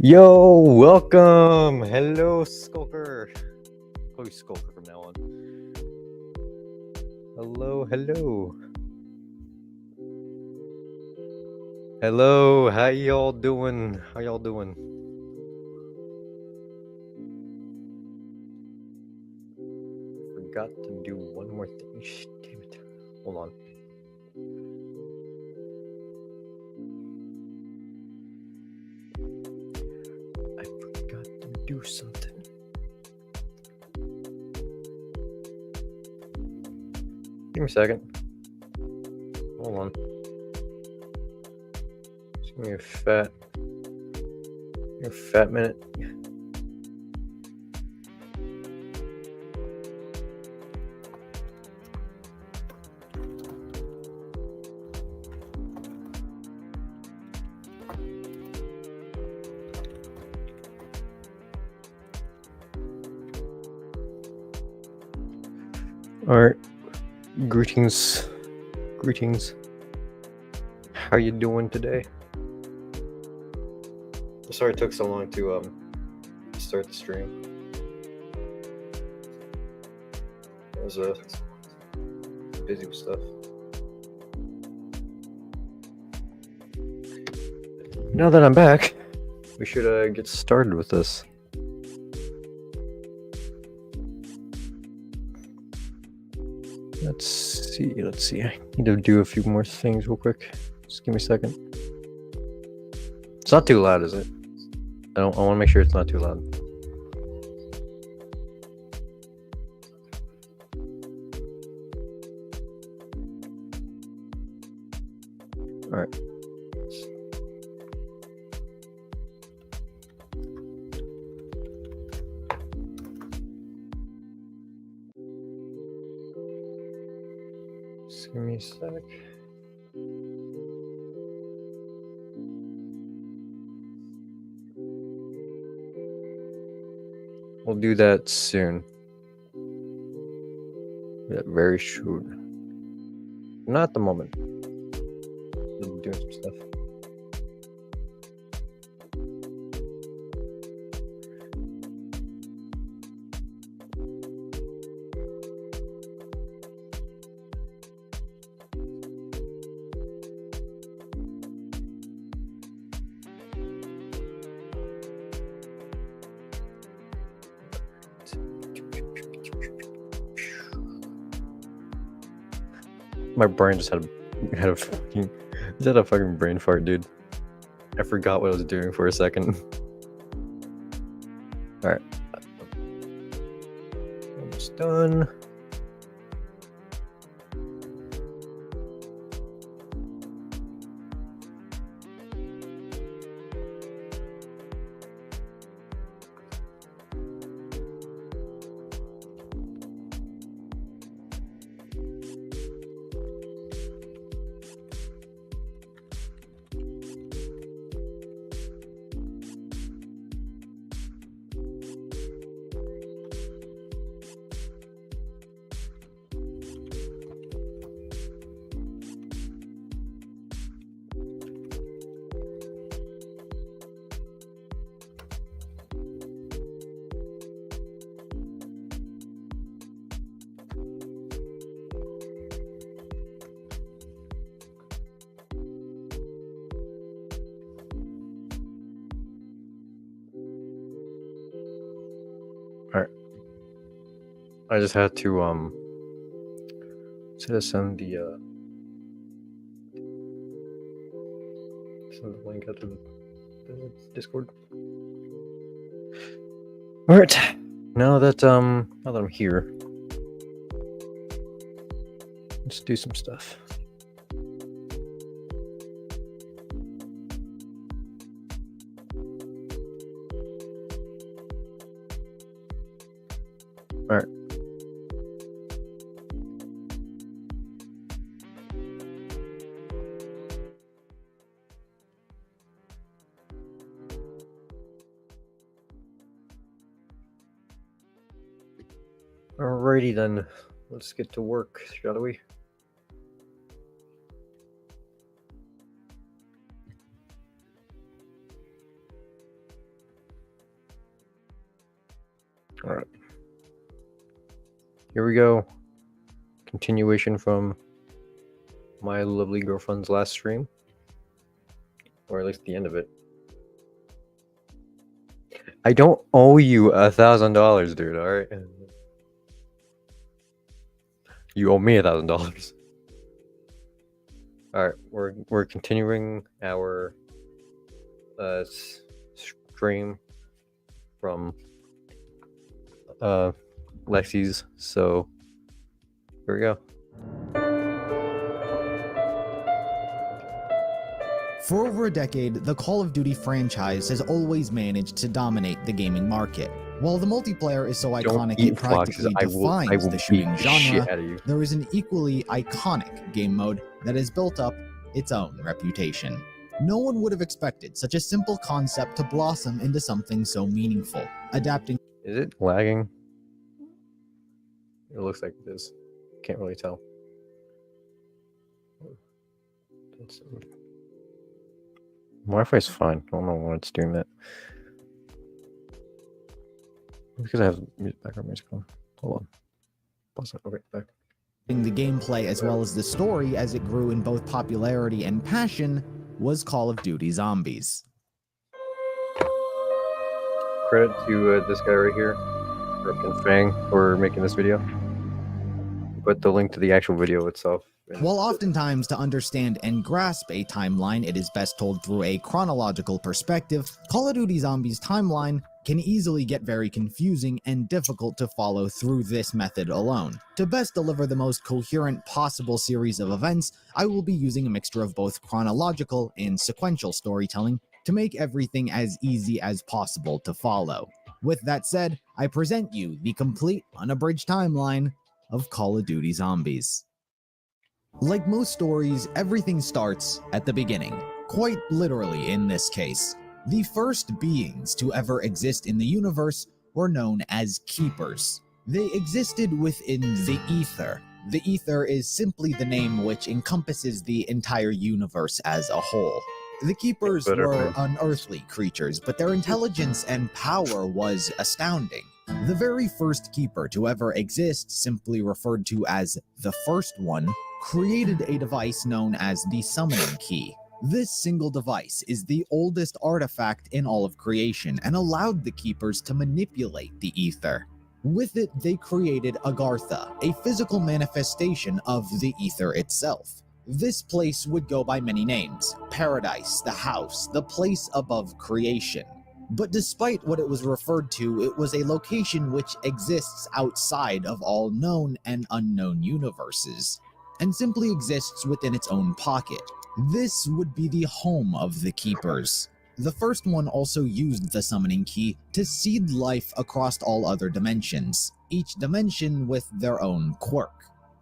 Yo, welcome. Hello, Skulker. Call you Skulker from now on. Hello. Hello, how y'all doing? Forgot to do one more thing. Damn it. Hold on. I forgot to do something. Give me a second. Hold on. Just give me a fat minute. Alright. Greetings. How you doing today? Sorry it took so long to start the stream. I was busy with stuff. Now that I'm back, we should get started with this. Let's see. I need to do a few more things real quick. Just give me a second. It's not too loud, is it? I want to make sure it's not too loud. All right. Just give me a sec. We'll do that soon. Yeah, very soon. Not at the moment. I'm doing some stuff. My brain just had a fucking brain fart, dude. I forgot what I was doing for a second. All right, almost done. I just had to send the link out to the Discord. All right, now that I'm here, let's do some stuff. All right. Alrighty then, let's get to work, shall we? here we go. Continuation from my lovely girlfriend's last stream, or at least the end of it. I don't owe you $1,000, dude. All right, you owe me $1,000. All right, we're continuing our stream from Lexi's. So here we go. For over a decade, the Call of Duty franchise has always managed to dominate the gaming market. While the multiplayer is so iconic it practically defines the shooting genre, there is an equally iconic game mode that has built up its own reputation. No one would have expected such a simple concept to blossom into something so meaningful, adapting. Is it lagging? It looks like it is. Can't really tell. Wi-Fi's fine. I don't know why it's doing that. Because I have background music on. Hold on. Pause it. Okay, back. The gameplay as well as the story as it grew in both popularity and passion was Call of Duty Zombies. Credit to this guy right here, Ripken Fang, for making this video. Put the link to the actual video itself. While oftentimes to understand and grasp a timeline, it is best told through a chronological perspective, Call of Duty Zombies timeline can easily get very confusing and difficult to follow through this method alone. To best deliver the most coherent possible series of events, I will be using a mixture of both chronological and sequential storytelling to make everything as easy as possible to follow. With that said, I present you the complete unabridged timeline of Call of Duty Zombies. Like most stories, everything starts at the beginning, quite literally in this case. The first beings to ever exist in the universe were known as Keepers. They existed within the Ether. The Ether is simply the name which encompasses the entire universe as a whole. The Keepers were unearthly creatures, but their intelligence and power was astounding. The very first Keeper to ever exist, simply referred to as the First One, created a device known as the Summoning Key. This single device is the oldest artifact in all of creation and allowed the Keepers to manipulate the Ether. With it, they created Agartha, a physical manifestation of the Ether itself. This place would go by many names: Paradise, the House, the place above creation. But despite what it was referred to, it was a location which exists outside of all known and unknown universes, and simply exists within its own pocket. This would be the home of the Keepers. The First One also used the Summoning Key to seed life across all other dimensions, each dimension with their own quirk.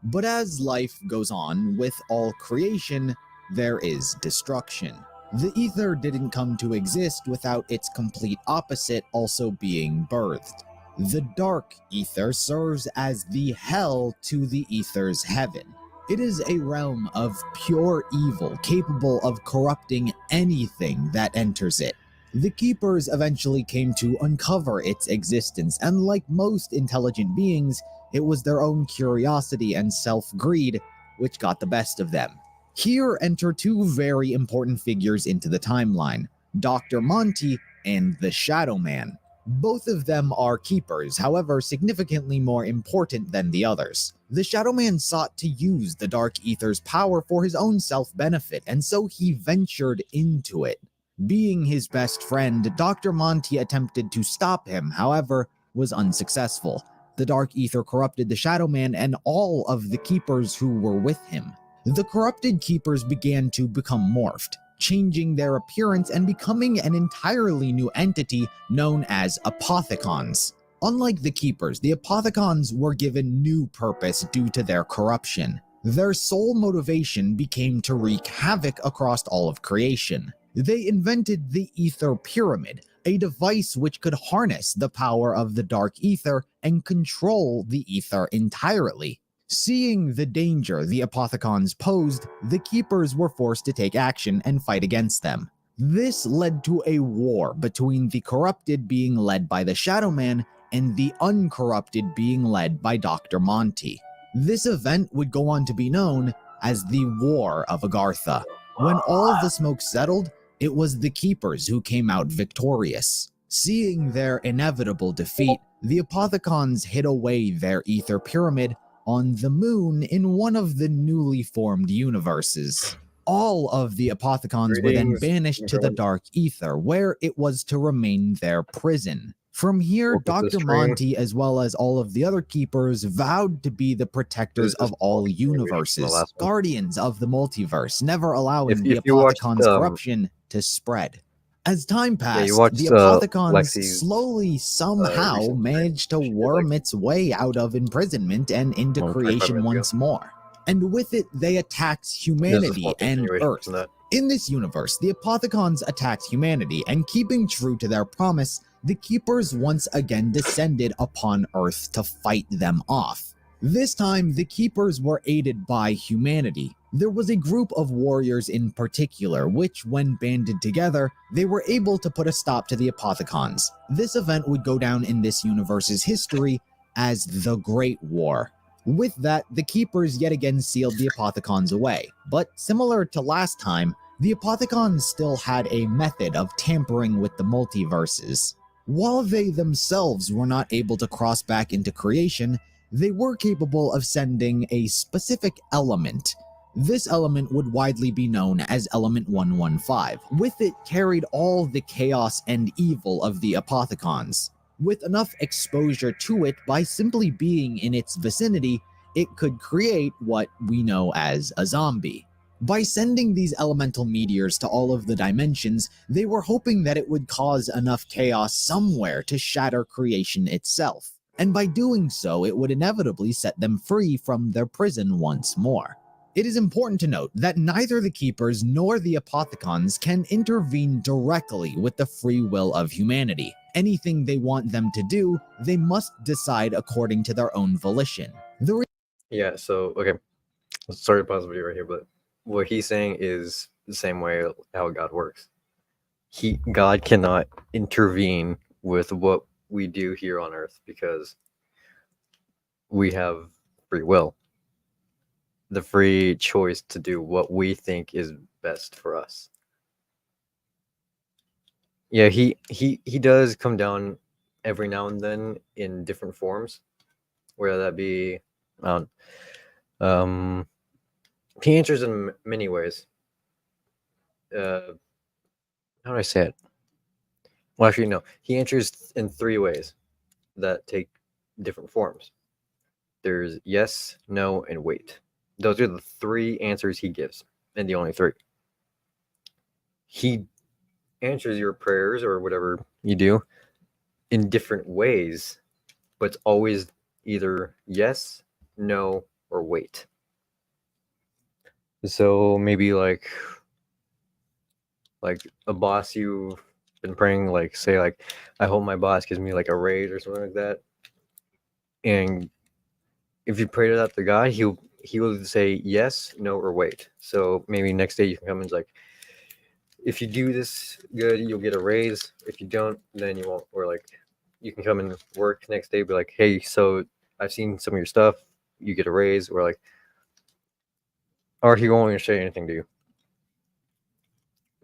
But as life goes on with all creation, there is destruction. The Ether didn't come to exist without its complete opposite also being birthed. The Dark Ether serves as the hell to the Ether's heaven. It is a realm of pure evil capable of corrupting anything that enters it. The Keepers eventually came to uncover its existence, and like most intelligent beings, it was their own curiosity and self-greed which got the best of them. Here enter two very important figures into the timeline: Dr. Monty and the Shadow Man. Both of them are Keepers, however significantly more important than the others. The Shadow Man sought to use the Dark Ether's power for his own self-benefit, and so he ventured into it. Being his best friend, Dr. Monty attempted to stop him, however, was unsuccessful. The Dark Ether corrupted the Shadow Man and all of the Keepers who were with him. The corrupted Keepers began to become morphed, changing their appearance and becoming an entirely new entity known as Apothicons. Unlike the Keepers, the Apothicons were given new purpose due to their corruption. Their sole motivation became to wreak havoc across all of creation. They invented the Ether Pyramid, a device which could harness the power of the Dark Ether and control the Ether entirely. Seeing the danger the Apothicons posed, the Keepers were forced to take action and fight against them. This led to a war between the corrupted being led by the Shadow Man and the uncorrupted being led by Dr. Monty. This event would go on to be known as the War of Agartha. When all the smoke settled, it was the Keepers who came out victorious. Seeing their inevitable defeat, the Apothicons hid away their ether pyramid on the moon in one of the newly formed universes. All of the Apothicons were then Greetings, banished to the everyone. Dark Ether, where it was to remain their prison. From here, Welcome to the Dr. stream. Monty, as well as all of the other Keepers, vowed to be the protectors This is of all continuation from the universes, last one. guardians of the multiverse, never allowing the If you watched, Apothicons' corruption to spread. As time passed, watched, the Apothicons Lexi's, slowly, somehow, recent managed to she did, worm like- its way out of imprisonment and into 25 creation minutes ago. once more. And with it, they attacked This is humanity more and continuation Earth. from that. In this universe, the Apothicons attacked humanity, and keeping true to their promise, the Keepers once again descended upon Earth to fight them off. This time, the Keepers were aided by humanity. There was a group of warriors in particular, which, when banded together, they were able to put a stop to the Apothicons. This event would go down in this universe's history as the Great War. With that, the Keepers yet again sealed the Apothicons away, but similar to last time, the Apothicons still had a method of tampering with the multiverses. While they themselves were not able to cross back into creation, they were capable of sending a specific element. This element would widely be known as Element 115. With it carried all the chaos and evil of the Apothicons. With enough exposure to it, by simply being in its vicinity, it could create what we know as a zombie. By sending these elemental meteors to all of the dimensions, they were hoping that it would cause enough chaos somewhere to shatter creation itself. And by doing so, it would inevitably set them free from their prison once more. It is important to note that neither the Keepers nor the Apothicons can intervene directly with the free will of humanity. Anything they want them to do, they must decide according to their own volition. Yeah, so, okay. Sorry to pause the video right here, but what he's saying is the same way how God works. God cannot intervene with what we do here on Earth because we have free will. The free choice to do what we think is best for us. Yeah, he does come down every now and then in different forms, whether that be he answers in many ways. How do I say it? Well, actually, no. He answers in 3 ways that take different forms. There's yes, no, and wait. Those are the 3 answers he gives, and the only 3. He answers your prayers or whatever you do in different ways, but it's always either yes, no, or wait. So maybe like a boss you've been praying, like say like I hope my boss gives me like a raise or something like that. And if you pray to that to God, he will say yes, no, or wait. So maybe next day you can come and it's like, if you do this good, you'll get a raise. If you don't, then you won't. Or like you can come and work next day, be like, hey, so I've seen some of your stuff, you get a raise, or like, or he won't even say anything to you.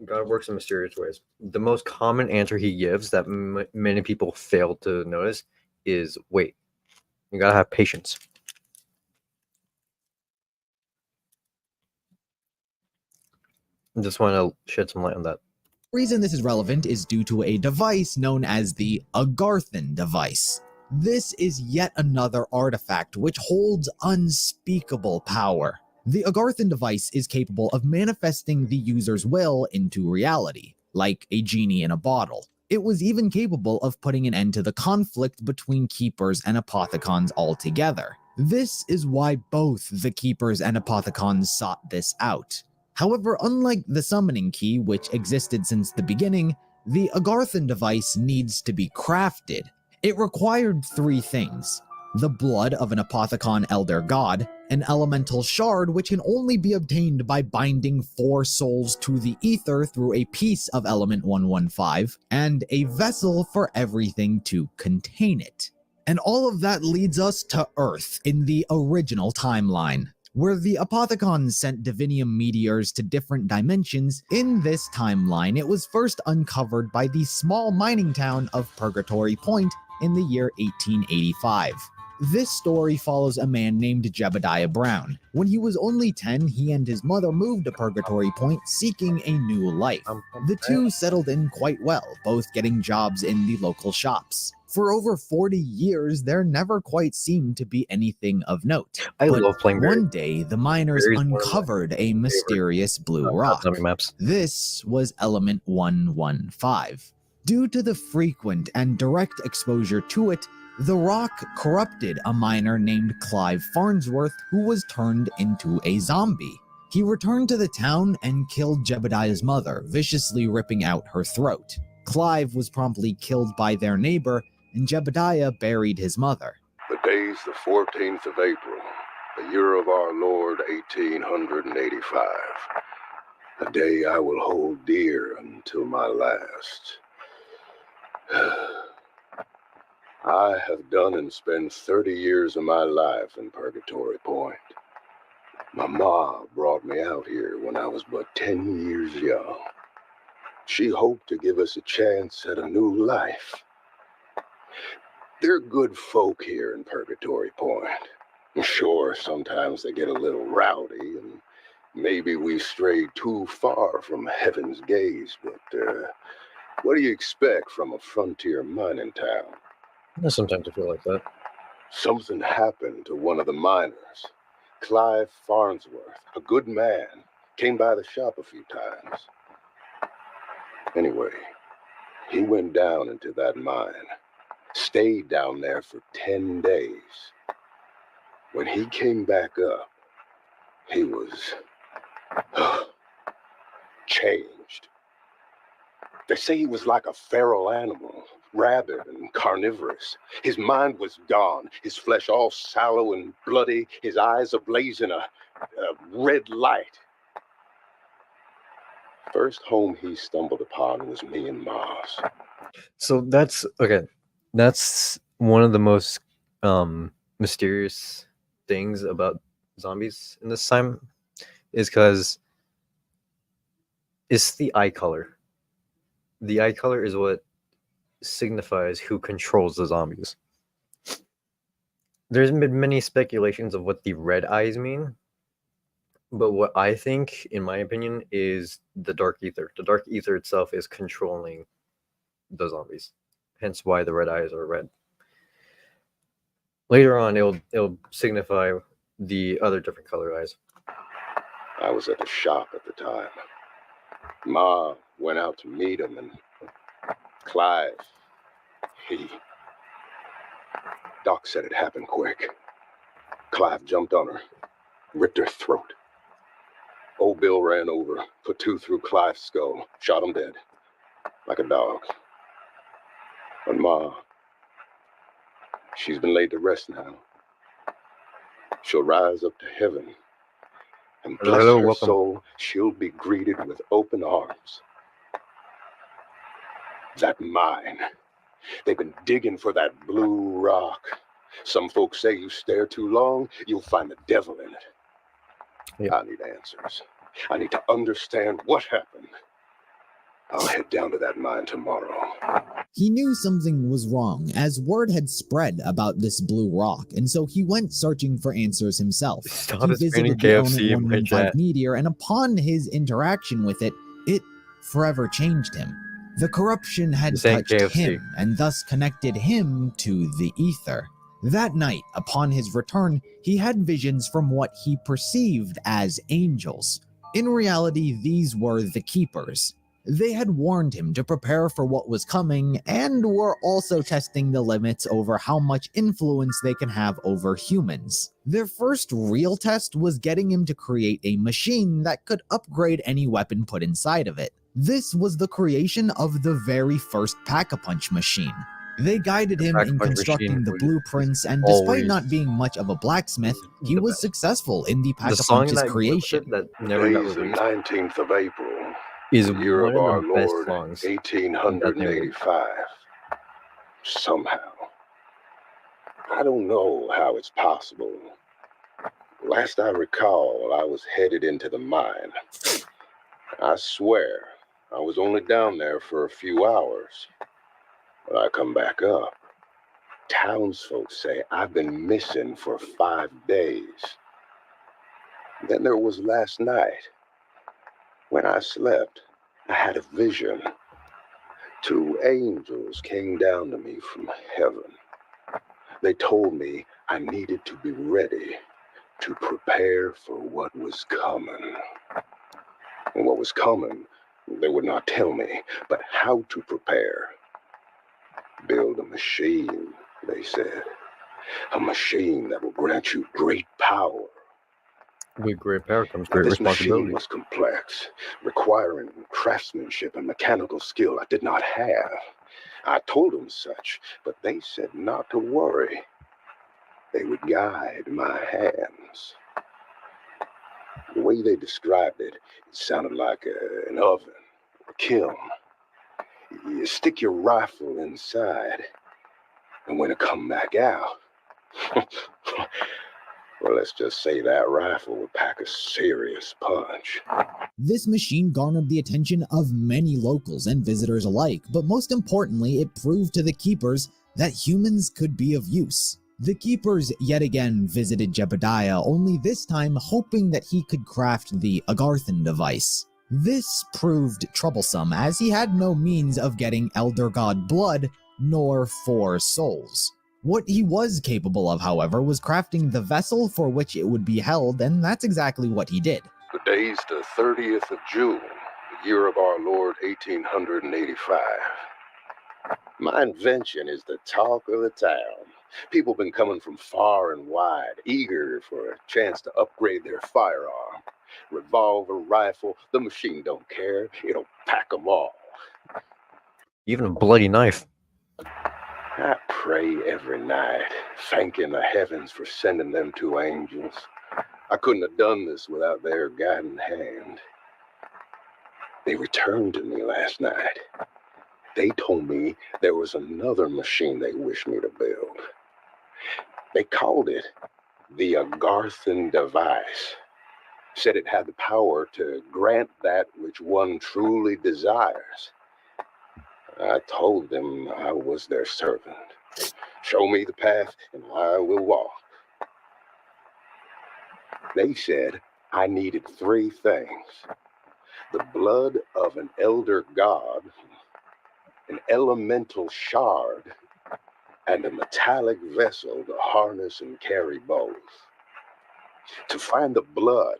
God works in mysterious ways. The most common answer he gives that many people fail to notice is wait. You gotta have patience. I just want to shed some light on that. The reason this is relevant is due to a device known as the Agarthan device. This is yet another artifact which holds unspeakable power. The Agarthan device is capable of manifesting the user's will into reality, like a genie in a bottle. It was even capable of putting an end to the conflict between Keepers and Apothicons altogether. This is why both the Keepers and Apothicons sought this out. However, unlike the summoning key, which existed since the beginning, the Agarthan device needs to be crafted. It required 3 things: the blood of an Apothicon Elder God, an elemental shard which can only be obtained by binding 4 souls to the ether through a piece of element 115, and a vessel for everything to contain it. And all of that leads us to Earth in the original timeline, where the Apothicons sent divinium meteors to different dimensions. In this timeline, it was first uncovered by the small mining town of Purgatory Point in the year 1885. This story follows a man named Jebediah Brown. When he was only 10, he and his mother moved to Purgatory Point seeking a new life. The two settled in quite well, both getting jobs in the local shops. For over 40 years, there never quite seemed to be anything of note. I But love playing one day, the miners Berry's one of my uncovered a mysterious blue rock. zombie maps. This was element 115. Due to the frequent and direct exposure to it, the rock corrupted a miner named Clive Farnsworth, who was turned into a zombie. He returned to the town and killed Jebediah's mother, viciously ripping out her throat. Clive was promptly killed by their neighbor, and Jebediah buried his mother. The day's the 14th of April, the year of our Lord 1885. A day I will hold dear until my last. I have done and spent 30 years of my life in Purgatory Point. My ma brought me out here when I was but 10 years young. She hoped to give us a chance at a new life. They're good folk here in Purgatory Point. Sure, sometimes they get a little rowdy, and maybe we strayed too far from heaven's gaze, but what do you expect from a frontier mining town? Sometimes I feel like that. Something happened to one of the miners. Clive Farnsworth, a good man, came by the shop a few times. Anyway, he went down into that mine, stayed down there for 10 days. When he came back up, he was changed. They say he was like a feral animal, rabid and carnivorous. His mind was gone, his flesh all sallow and bloody, his eyes ablaze in a red light. First home he stumbled upon was me and Ma's. So that's okay. That's one of the most mysterious things about zombies in this time, is because it's the eye color. The eye color is what signifies who controls the zombies. There's been many speculations of what the red eyes mean, but what I think, in my opinion, is the dark ether. The dark ether itself is controlling the zombies, hence why the red eyes are red. Later on, it'll signify the other different color eyes. I was at the shop at the time. Ma went out to meet him, and Clive, Doc said it happened quick. Clive jumped on her, ripped her throat. Old Bill ran over, put two through Clive's skull, shot him dead, like a dog. But Ma, she's been laid to rest now. She'll rise up to heaven, and bless Hello, her welcome. soul, she'll be greeted with open arms. That mine. They've been digging for that blue rock. Some folks say you stare too long, you'll find the devil in it. Yeah. I need answers. I need to understand what happened. I'll head down to that mine tomorrow. He knew something was wrong, as word had spread about this blue rock, and so he went searching for answers himself. Stop He explaining visited the KFC in Element my 115 chat. meteor, and upon his interaction with it, it forever changed him. The corruption had You're saying touched KFC. him, and thus connected him to the ether. That night, upon his return, he had visions from what he perceived as angels. In reality, these were the Keepers. They had warned him to prepare for what was coming, and were also testing the limits over how much influence they can have over humans. Their first real test was getting him to create a machine that could upgrade any weapon put inside of it. This was the creation of the very first Pack-a-Punch machine. They guided him in Pack-a-Punch constructing machine the was blueprints, and despite always not being much of a blacksmith, he the was best. successful in the The song in Pack-a-Punch's that creation. that never got Today's the released 19th of April, is the year one of of our the best Lord, songs. 1885. Somehow, I don't know how it's possible. Last I recall, I was headed into the mine. I swear, I was only down there for a few hours. When I come back up, townsfolk say I've been missing for 5 days. Then there was last night. When I slept, I had a vision. 2 angels came down to me from heaven. They told me I needed to be ready to prepare for what was coming. And what was coming, they would not tell me, but how to prepare. Build a machine, they said. A machine that will grant you great power. With great power comes Now, great this machine responsibility. was complex, requiring craftsmanship and mechanical skill I did not have. I told them such, but they said not to worry. They would guide my hands. The way they described it, it sounded like an oven or a kiln. You stick your rifle inside, and when it come back out, well, let's just say that rifle would pack a serious punch. This machine garnered the attention of many locals and visitors alike, but most importantly, it proved to the keepers that humans could be of use. The keepers yet again visited Jebediah, only this time hoping that he could craft the Agarthan device. This proved troublesome, as he had no means of getting Elder God blood, nor 4 souls. What he was capable of, however, was crafting the vessel for which it would be held, and that's exactly what he did. The day's the 30th of June, the year of our Lord 1885. My invention is the talk of the town. People been coming from far and wide, eager for a chance to upgrade their firearm. Revolver, rifle, the machine don't care. It'll pack them all. Even a bloody knife. I pray every night, thanking the heavens for sending them 2 angels. I couldn't have done this without their guiding hand. They returned to me last night. They told me there was another machine they wished me to build. They called it the Agarthan device. Said it had the power to grant that which one truly desires. I told them I was their servant. Show me the path and I will walk. They said I needed 3 things. The blood of an elder god, an elemental shard, and a metallic vessel to harness and carry both. To find the blood,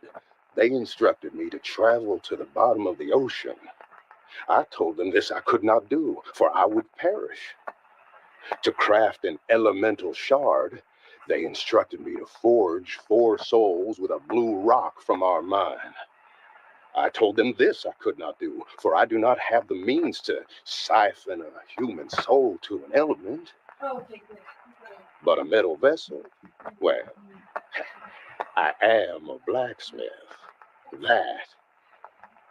they instructed me to travel to the bottom of the ocean. I told them this I could not do, for I would perish. To craft an elemental shard, they instructed me to forge 4 souls with a blue rock from our mine. I told them this I could not do, for I do not have the means to siphon a human soul to an element. But a metal vessel, well, I am a blacksmith.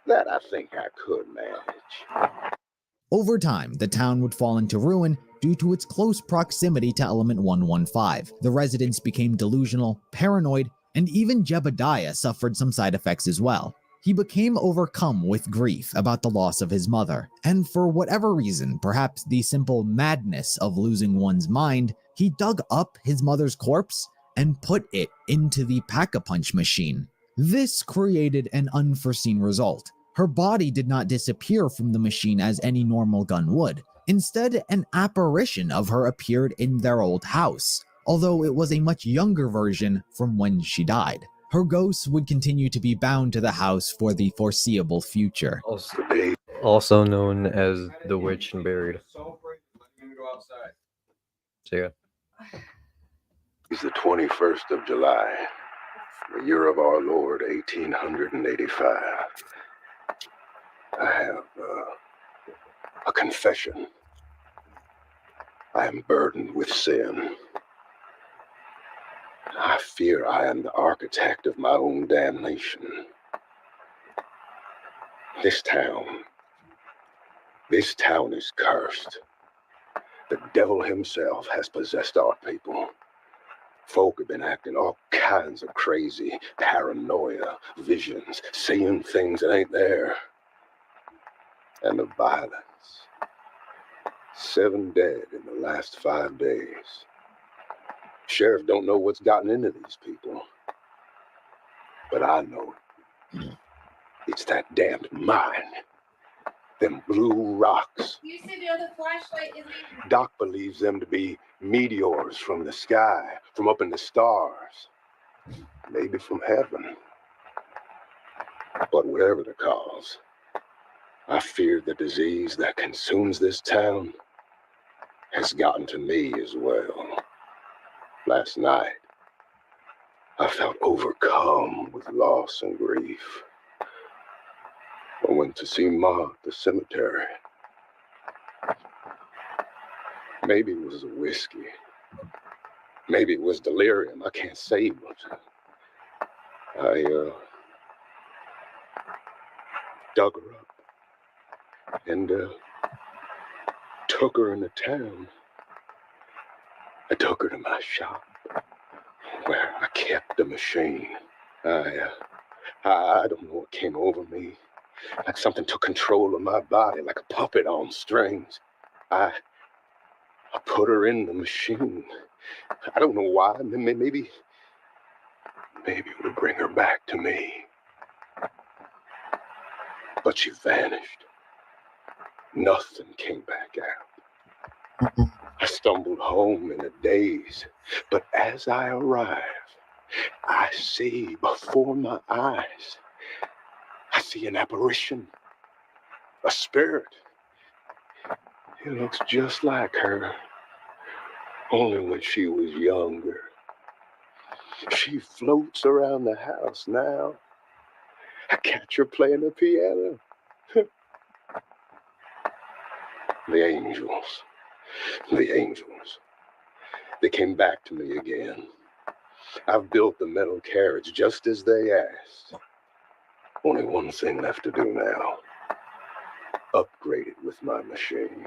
That I think I could manage. Over time, the town would fall into ruin due to its close proximity to Element 115. The residents became delusional, paranoid, and even Jebediah suffered some side effects as well. He became overcome with grief about the loss of his mother, and for whatever reason, perhaps the simple madness of losing one's mind, he dug up his mother's corpse and put it into the Pack-a-Punch machine. This created an unforeseen result. Her body did not disappear from the machine as any normal gun would. Instead, an apparition of her appeared in their old house, although it was a much younger version from when she died. Her ghost would continue to be bound to the house for the foreseeable future. Also known as the Witch and Buried. So yeah. It's the 21st of July, the year of our Lord 1885. I have a confession. I am burdened with sin. I fear I am the architect of my own damnation. This town is cursed. The devil himself has possessed our people. Folk have been acting all kinds of crazy, paranoia, visions, seeing things that ain't there. And the violence. 7 dead in the last 5 days. Sheriff don't know what's gotten into these people. But I know. It's that damned mine. Them blue rocks. You said the other flashlight is in. Doc believes them to be meteors from the sky, from up in the stars. Maybe from heaven. But whatever the cause, I fear the disease that consumes this town has gotten to me as well. Last night, I felt overcome with loss and grief. I went to see Ma at the cemetery. Maybe it was a whiskey. Maybe it was delirium. I can't say, but I dug her up and took her into town. I took her to my shop where I kept the machine. I don't know what came over me. Like something took control of my body, like a puppet on strings. I put her in the machine. I don't know why. Maybe it would bring her back to me. But she vanished. Nothing came back out. I stumbled home in a daze. But as I arrive, I see before my eyes, I see an apparition, a spirit. It looks just like her, only when she was younger. She floats around the house now. I catch her playing the piano. The angels, they came back to me again. I've built the metal carriage just as they asked. Only one thing left to do now. Upgrade it with my machine.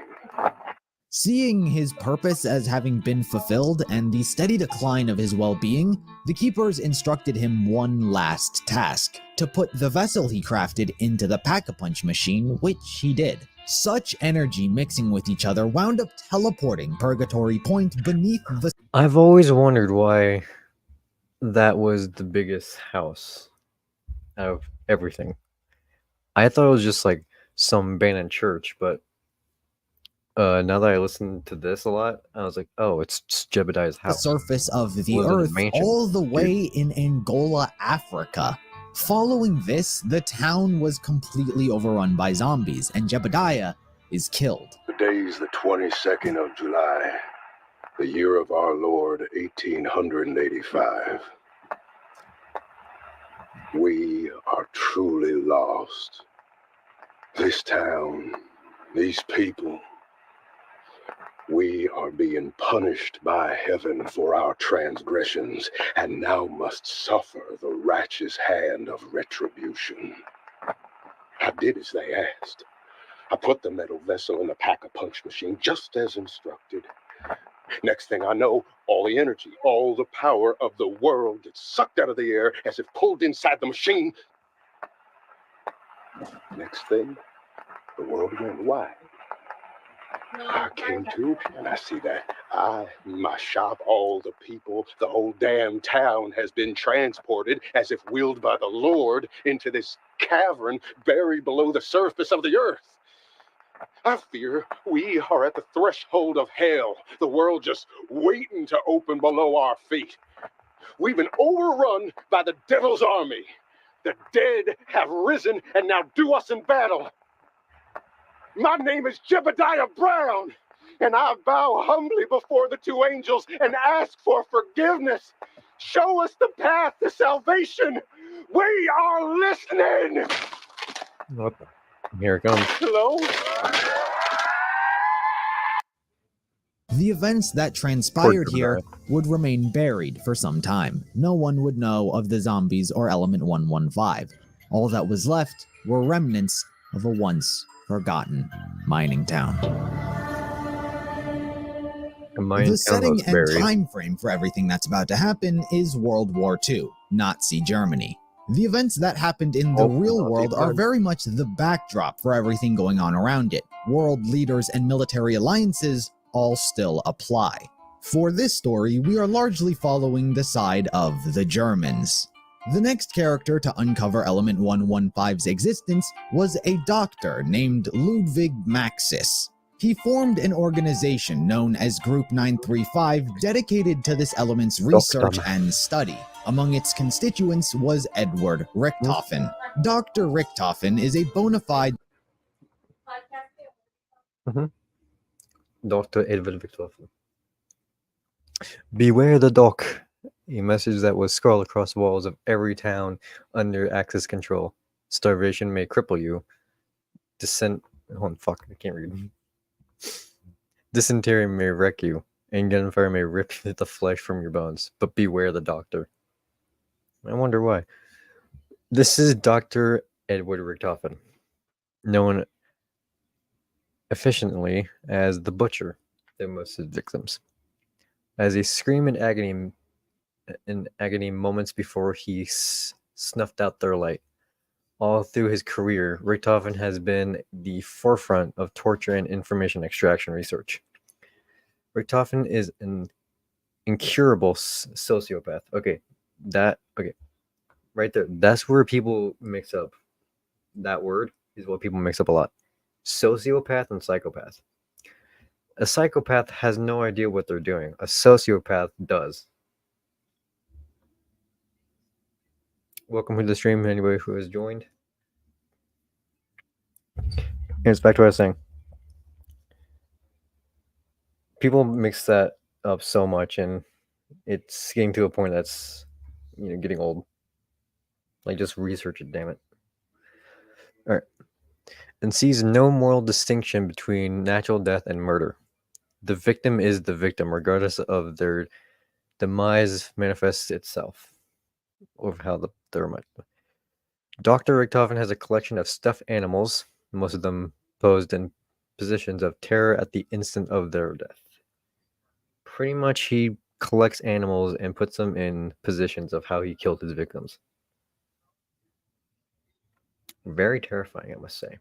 Seeing his purpose as having been fulfilled and the steady decline of his well-being, the Keepers instructed him one last task: to put the vessel he crafted into the Pack-a-Punch machine, which he did. Such energy mixing with each other wound up teleporting Purgatory Point beneath the... I've always wondered why that was the biggest house out of everything. I thought it was just like some abandoned church, but now that I listen to this a lot, I was like, oh, it's just Jebediah's house. surface of the Was it a Earth mansion? all the way in Angola, Africa. Following this, the town was completely overrun by zombies, and Jebediah is killed. The day's the 22nd of July, the year of our Lord, 1885. We are truly lost. This town, these people, we are being punished by heaven for our transgressions, and now must suffer the righteous hand of retribution. I did as they asked. I put the metal vessel in the Pack-a-Punch machine just as instructed. Next thing I know, all the energy, all the power of the world gets sucked out of the air as if pulled inside the machine. Next thing, the world went wide. I came to, and I see that my shop, all the people, the whole damn town has been transported, as if willed by the Lord, into this cavern buried below the surface of the earth. I fear we are at the threshold of hell, the world just waiting to open below our feet. We've been overrun by the devil's army. The dead have risen and now do us in battle. My name is Jebediah Brown, and I bow humbly before the two angels and ask for forgiveness. Show us the path to salvation. We are listening. Okay. Here it comes. Hello? The events that transpired here would remain buried for some time. No one would know of the zombies or Element 115. All that was left were remnants of a once forgotten mining town. A Mayan The setting townhouse and buried. time frame for everything that's about to happen is World War II, Nazi Germany. The events that happened in the real Nazi world are blood. very much the backdrop for everything going on around it. World leaders and military alliances all still apply. For this story, we are largely following the side of the Germans. The next character to uncover Element 115's existence was a doctor named Ludwig Maxis. He formed an organization known as Group 935 dedicated to this element's research Max. and study. Among its constituents was Edward Richthofen. Dr. Richthofen is a bona fide Dr. Edward Richthofen. Beware the doc. A message that was scrawled across the walls of every town under Axis control. Starvation may cripple you. I can't read. Dysentery may wreck you, and gunfire may rip the flesh from your bones. But beware the doctor. I wonder why. This is Dr. Edward Richthofen, known efficiently as the butcher of most of his victims. As he screamed in agony moments before he snuffed out their light. All through his career, Richthofen has been the forefront of torture and information extraction research. Richthofen is an incurable sociopath. Okay, right there. That's where people mix up. That word is what people mix up a lot. Sociopath and psychopath. A psychopath has no idea what they're doing. A sociopath does. Welcome to the stream, anybody who has joined. Here's back to what I was saying. People mix that up so much, and it's getting to a point that's, getting old. Like, just research it, damn it. All right. And sees no moral distinction between natural death and murder. The victim is the victim, regardless of their demise manifests itself. Or how they're much. Dr. Richthofen has a collection of stuffed animals, most of them posed in positions of terror at the instant of their death. Pretty much he collects animals and puts them in positions of how he killed his victims. Very terrifying, I must say.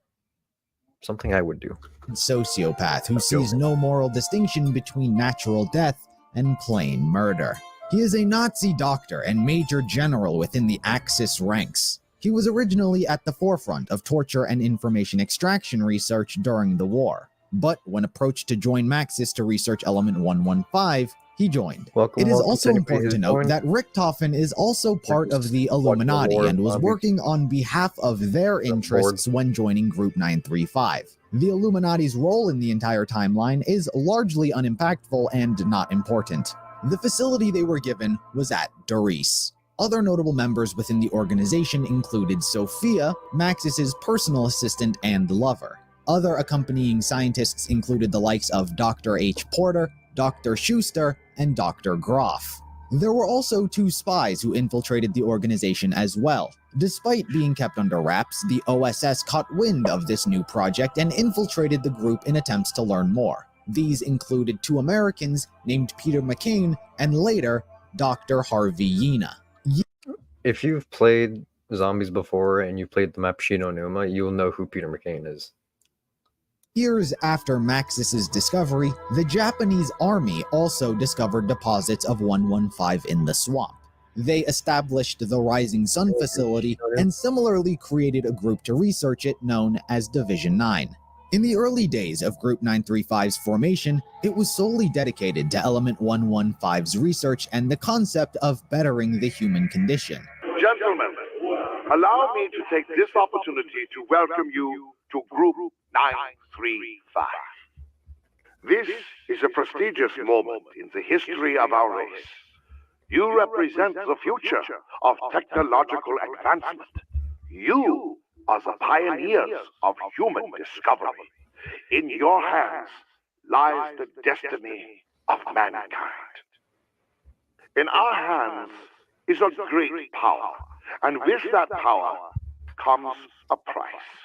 Something I would do. sociopath who sees no moral distinction between natural death and plain murder. He is a Nazi doctor and major general within the Axis ranks. He was originally at the forefront of torture and information extraction research during the war. But when approached to join Maxis to research Element 115, he joined. It is also important to note that Richthofen is also part of the Illuminati and was working on behalf of their interests when joining Group 935. The Illuminati's role in the entire timeline is largely unimpactful and not important. The facility they were given was at Doris. Other notable members within the organization included Sophia, Maxis's personal assistant and lover. Other accompanying scientists included the likes of Dr. H. Porter, Dr. Schuster, and Dr. Groff. There were also 2 spies who infiltrated the organization as well. Despite being kept under wraps, the OSS caught wind of this new project and infiltrated the group in attempts to learn more. These included 2 Americans named Peter McCain and later Dr. Harvey Yena. If you've played zombies before and you played the map Shinonuma, you'll know who Peter McCain is. Years after Maxis's discovery, the Japanese army also discovered deposits of 115 in the swamp. They established the Rising Sun facility and similarly created a group to research it known as Division 9. In the early days of Group 935's formation, it was solely dedicated to Element 115's research and the concept of bettering the human condition. Gentlemen, allow me to take this opportunity to welcome you to Group 935. This is a prestigious moment in the history of our race. You represent the future of technological advancement. You are the pioneers of human discovery. In your hands lies the destiny of mankind. In our hands is a great power, and with that power comes a price.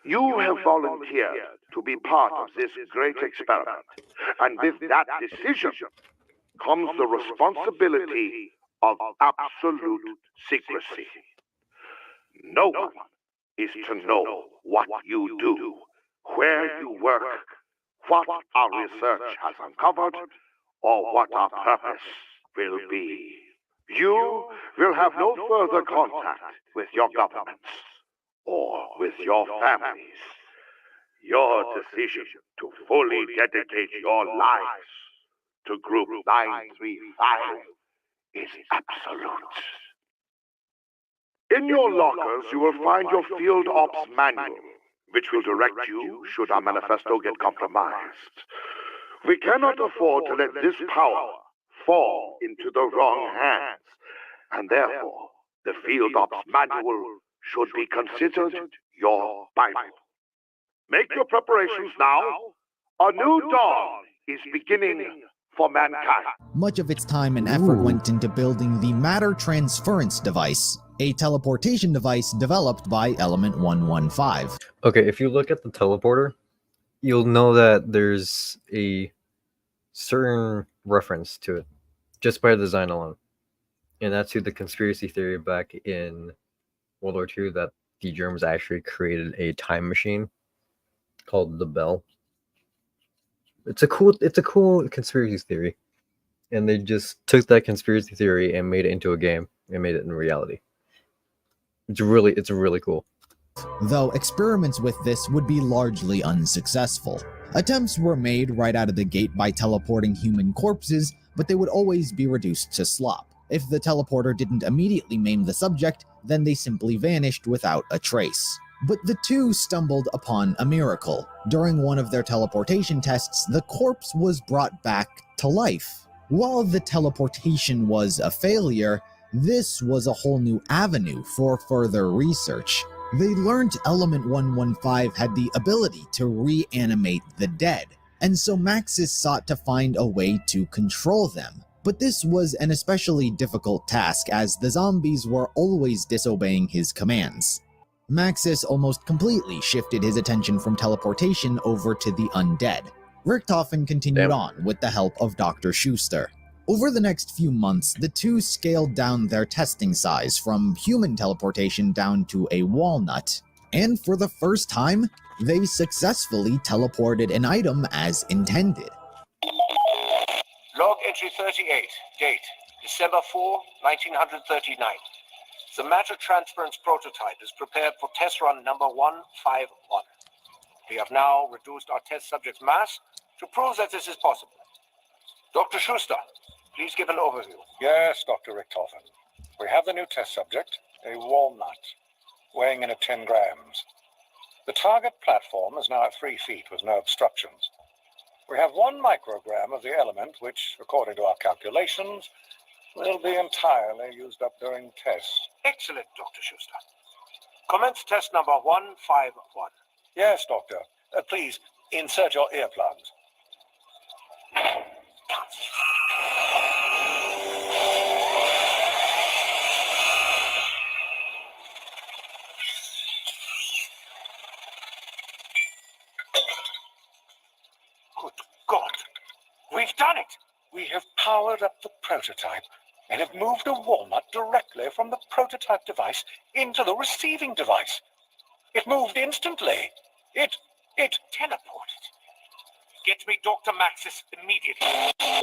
You have volunteered to be part of this great experiment. And with that decision comes the responsibility of absolute secrecy. No one is to know what you do, where you work, what our research has uncovered, or what our purpose will be. You will have no further contact with your governments or with your families. Your decision to fully dedicate your lives to Group 935 is absolute. In your lockers, you will find your Field Ops Manual, which will direct you should our manifesto get compromised. We cannot afford to let this power fall into the wrong hands, and therefore the Field Ops Manual should be considered your Bible. Make your preparations now. A new dawn is beginning for mankind. Much of its time and effort went into building the Matter Transference Device, a teleportation device developed by Element 115. Okay, if you look at the teleporter, you'll know that there's a certain reference to it just by the design alone. And that's to the conspiracy theory back in World War II that the Germans actually created a time machine called the Bell. It's a cool conspiracy theory. And they just took that conspiracy theory and made it into a game and made it in reality. It's really cool. Though experiments with this would be largely unsuccessful. Attempts were made right out of the gate by teleporting human corpses, but they would always be reduced to slop. If the teleporter didn't immediately maim the subject, then they simply vanished without a trace. But the two stumbled upon a miracle. During one of their teleportation tests, the corpse was brought back to life. While the teleportation was a failure, this was a whole new avenue for further research. They learned Element 115 had the ability to reanimate the dead, and so Maxis sought to find a way to control them. But this was an especially difficult task as the zombies were always disobeying his commands. Maxis almost completely shifted his attention from teleportation over to the undead. Richtofen continued on with the help of Dr. Schuster. Over the next few months, the two scaled down their testing size from human teleportation down to a walnut, and for the first time, they successfully teleported an item as intended. Log entry 38, date December 4, 1939. The matter transference prototype is prepared for test run number 151. We have now reduced our test subject's mass to prove that this is possible. Dr. Schuster, please give an overview. Yes, Dr. Richtofen. We have the new test subject, a walnut, weighing in at 10 grams. The target platform is now at 3 feet with no obstructions. We have 1 microgram of the element, which, according to our calculations, will be entirely used up during tests. Excellent, Dr. Schuster. Commence test number 151. Yes, Doctor. Please, insert your earplugs. Good God, we've done it! We have powered up the prototype and have moved a walnut directly from the prototype device into the receiving device. It moved instantly. It Teleported. Get me Dr. Maxis immediately.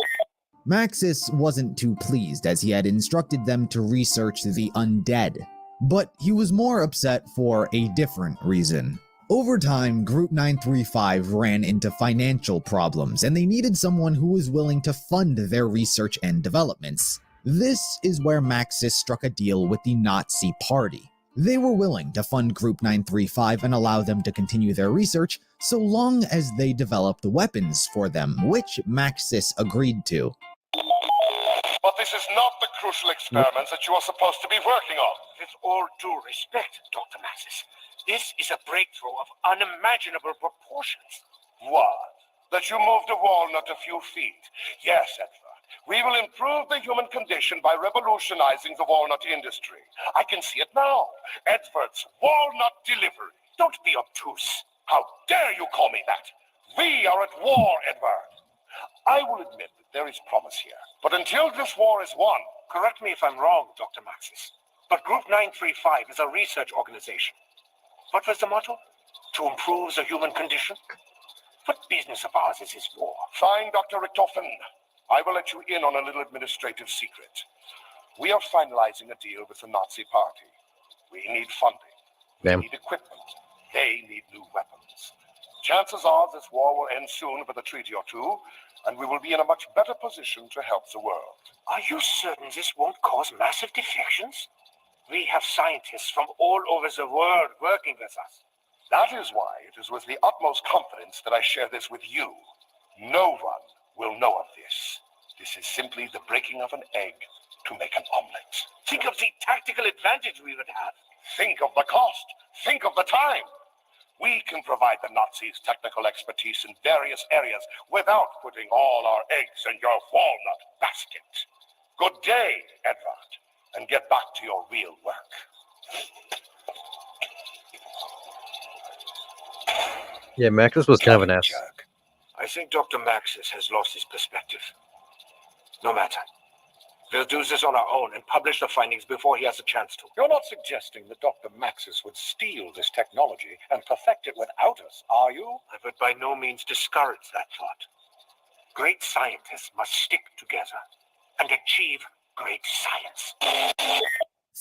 Maxis wasn't too pleased as he had instructed them to research the undead, but he was more upset for a different reason. Over time, Group 935 ran into financial problems, and they needed someone who was willing to fund their research and developments. This is where Maxis struck a deal with the Nazi Party. They were willing to fund Group 935 and allow them to continue their research so long as they developed weapons for them, which Maxis agreed to. But this is not the crucial experiments that you are supposed to be working on. With all due respect, Dr. Maxis, this is a breakthrough of unimaginable proportions. What? That you moved a walnut a few feet? Yes, Edward. We will improve the human condition by revolutionizing the walnut industry. I can see it now. Edward's walnut delivery. Don't be obtuse. How dare you call me that? We are at war, Edward. I will admit that there is promise here. But until this war is won, Correct me if I'm wrong, Dr. Maxis, but Group 935 is a research organization. What was the motto? To improve the human condition? What business of ours is this war? fine, Dr. Richtofen. I will let you in on a little administrative secret. We are finalizing a deal with the Nazi Party. We need funding. Damn. We need equipment. They need new weapons. Chances are this war will end soon with a treaty or two, and we will be in a much better position to help the world. Are you certain this won't cause massive defections? We have scientists from all over the world working with us. That is why it is with the utmost confidence that I share this with you. No one will know of this. This is simply the breaking of an egg to make an omelet. Think of the tactical advantage we would have. Think of the cost. Think of the time. We can provide the Nazis technical expertise in various areas without putting all our eggs in your walnut basket. Good day, Edward, and get back to your real work. Yeah, Maxis was kind of an ass. Jerk. I think Dr. Maxis has lost his perspective. No matter. We'll do this on our own and publish the findings before he has a chance to. You're not suggesting that Dr. Maxis would steal this technology and perfect it without us, are you? I would by no means discourage that thought. Great scientists must stick together and achieve great science.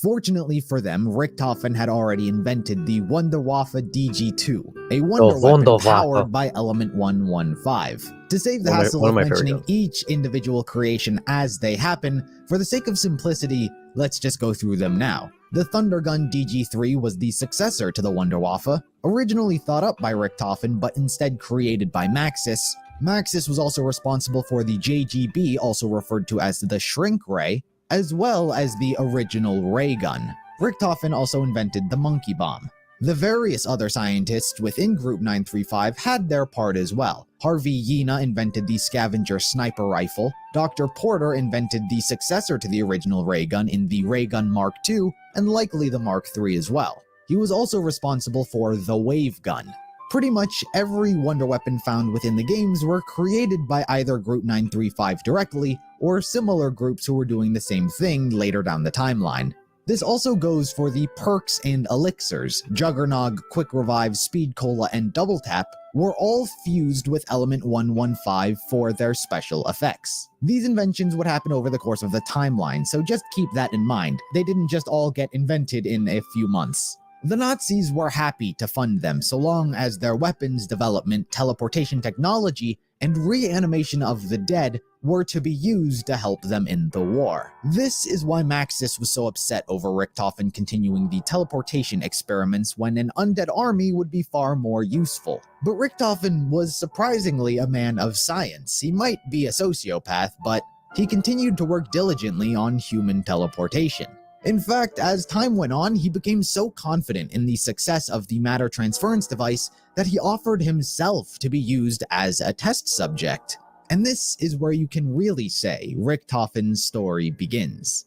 Fortunately for them, Richtofen had already invented the Wunderwaffe DG2, a wonder weapon Wunderwaffe. powered by Element 115. To save the One of my- hassle one of of my favorite mentioning guns. each individual creation as they happen, for the sake of simplicity, let's just go through them now. The Thundergun DG3 was the successor to the Wunderwaffe, originally thought up by Richtofen but instead created by Maxis. Maxis was also responsible for the JGB, also referred to as the Shrink Ray, as well as the original ray gun. Richtofen also invented the monkey bomb. The various other scientists within Group 935 had their part as well. Harvey Yena invented the scavenger sniper rifle, Dr. Porter invented the successor to the original ray gun in the Ray Gun Mark II, and likely the Mark III as well. He was also responsible for the wave gun. Pretty much every wonder weapon found within the games were created by either Group 935 directly, or similar groups who were doing the same thing later down the timeline. This also goes for the perks and elixirs. Juggernog, Quick Revive, Speed Cola, and Double Tap were all fused with Element 115 for their special effects. These inventions would happen over the course of the timeline, so just keep that in mind. They didn't just all get invented in a few months. The Nazis were happy to fund them so long as their weapons development, teleportation technology, and reanimation of the dead were to be used to help them in the war. This is why Maxis was so upset over Richtofen continuing the teleportation experiments when an undead army would be far more useful. But Richtofen was surprisingly a man of science. He might be a sociopath, but he continued to work diligently on human teleportation. In fact, as time went on, he became so confident in the success of the matter transference device that he offered himself to be used as a test subject. And this is where you can really say Richtofen's story begins.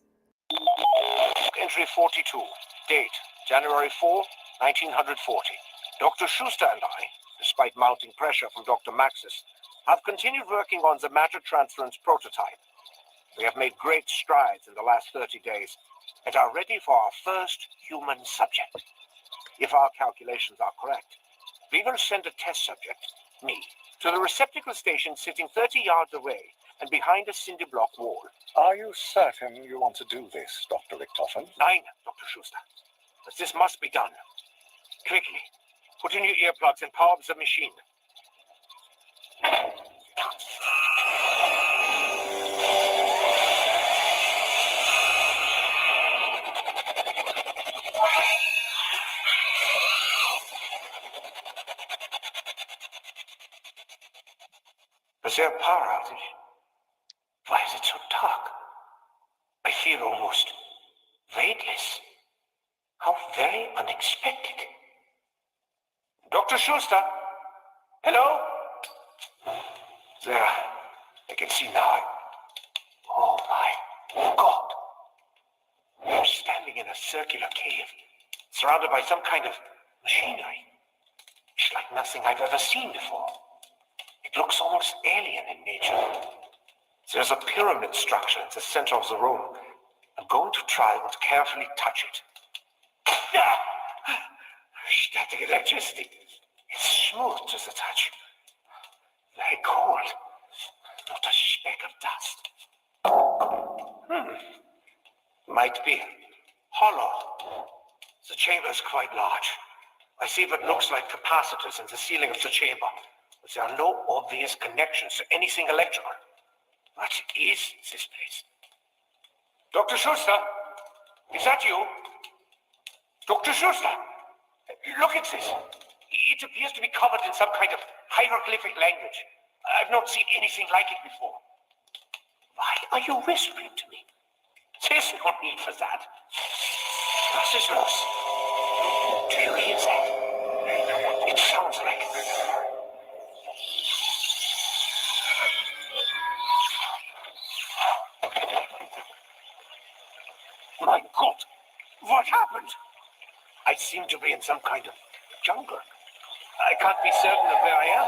Entry 42. Date, January 4, 1940. Dr. Schuster and I, despite mounting pressure from Dr. Maxis, have continued working on the matter transference prototype. We have made great strides in the last 30 days and are ready for our first human subject. If our calculations are correct, we will send a test subject, me, to the receptacle station sitting 30 yards away and behind a cinder block wall. Are you certain you want to do this, Dr. Richtofen? Nein, Dr. Schuster. But this must be done. Quickly, put in your earplugs and power up the machine. Is there a power outage? Why is it so dark? I feel almost weightless. How very unexpected. Dr. Schuster? Hello? There. I can see now. Oh my God. I'm standing in a circular cave, surrounded by some kind of machinery. It's like nothing I've ever seen before. It looks almost alien in nature. There's a pyramid structure in the center of the room. I'm going to try and carefully touch it. Ah! Static electricity. It's smooth to the touch. Very cold. Not a speck of dust. Might be hollow. The chamber is quite large. I see what looks like capacitors in the ceiling of the chamber, but there are no obvious connections to anything electrical. What is this place? Dr. Schuster? Is that you? Dr. Schuster? Look at this. It appears to be covered in some kind of hieroglyphic language. I've not seen anything like it before. Why are you whispering to me? There's no need for that. This is loose. Do you hear that? It sounds like... My God! What happened? I seem to be in some kind of jungle. I can't be certain of where I am.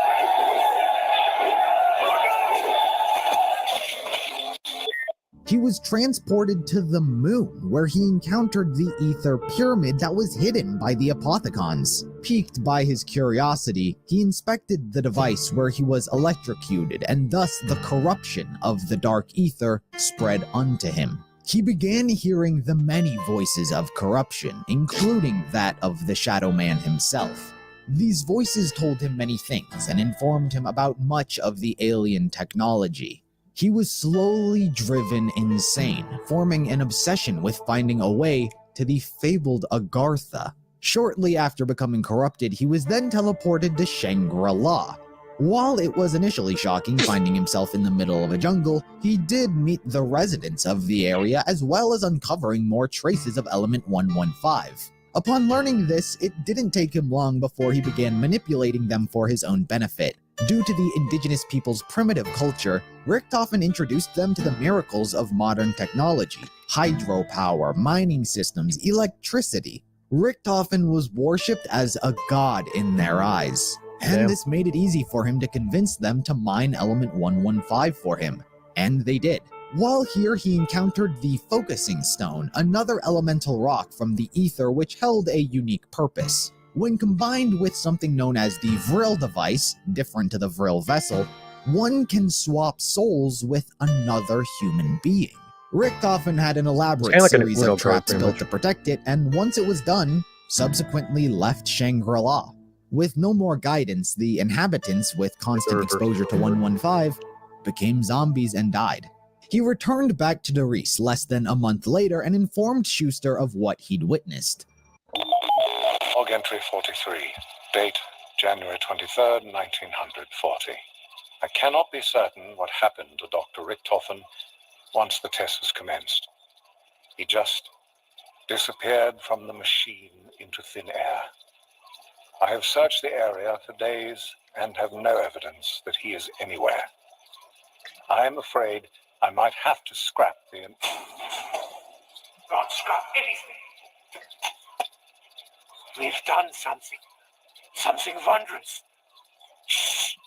He was transported to the moon, where he encountered the ether pyramid that was hidden by the Apothicons. Piqued by his curiosity, he inspected the device where he was electrocuted, and thus the corruption of the dark ether spread unto him. He began hearing the many voices of corruption, including that of the Shadow Man himself. These voices told him many things and informed him about much of the alien technology. He was slowly driven insane, forming an obsession with finding a way to the fabled Agartha. Shortly after becoming corrupted, he was then teleported to Shangri-La. While it was initially shocking finding himself in the middle of a jungle, he did meet the residents of the area as well as uncovering more traces of Element 115. Upon learning this, it didn't take him long before he began manipulating them for his own benefit. Due to the indigenous people's primitive culture, Richtofen introduced them to the miracles of modern technology: hydropower, mining systems, electricity. Richtofen was worshipped as a god in their eyes, and this made it easy for him to convince them to mine Element 115 for him, and they did. While here, he encountered the Focusing Stone, another elemental rock from the ether which held a unique purpose. When combined with something known as the Vril device, different to the Vril vessel, one can swap souls with another human being. Richtofen had an elaborate series of traps built to protect it, and once it was done, subsequently left Shangri-La. With no more guidance, the inhabitants, with constant exposure to 115, became zombies and died. He returned back to Doris less than a month later and informed Schuster of what he'd witnessed. Log entry 43, date January 23rd, 1940. I cannot be certain what happened to Dr. Richtofen once the test was commenced. He just disappeared from the machine into thin air. I have searched the area for days and have no evidence that he is anywhere. I am afraid I might have to scrap the... Don't scrap anything. We've done something. Something wondrous. Shh.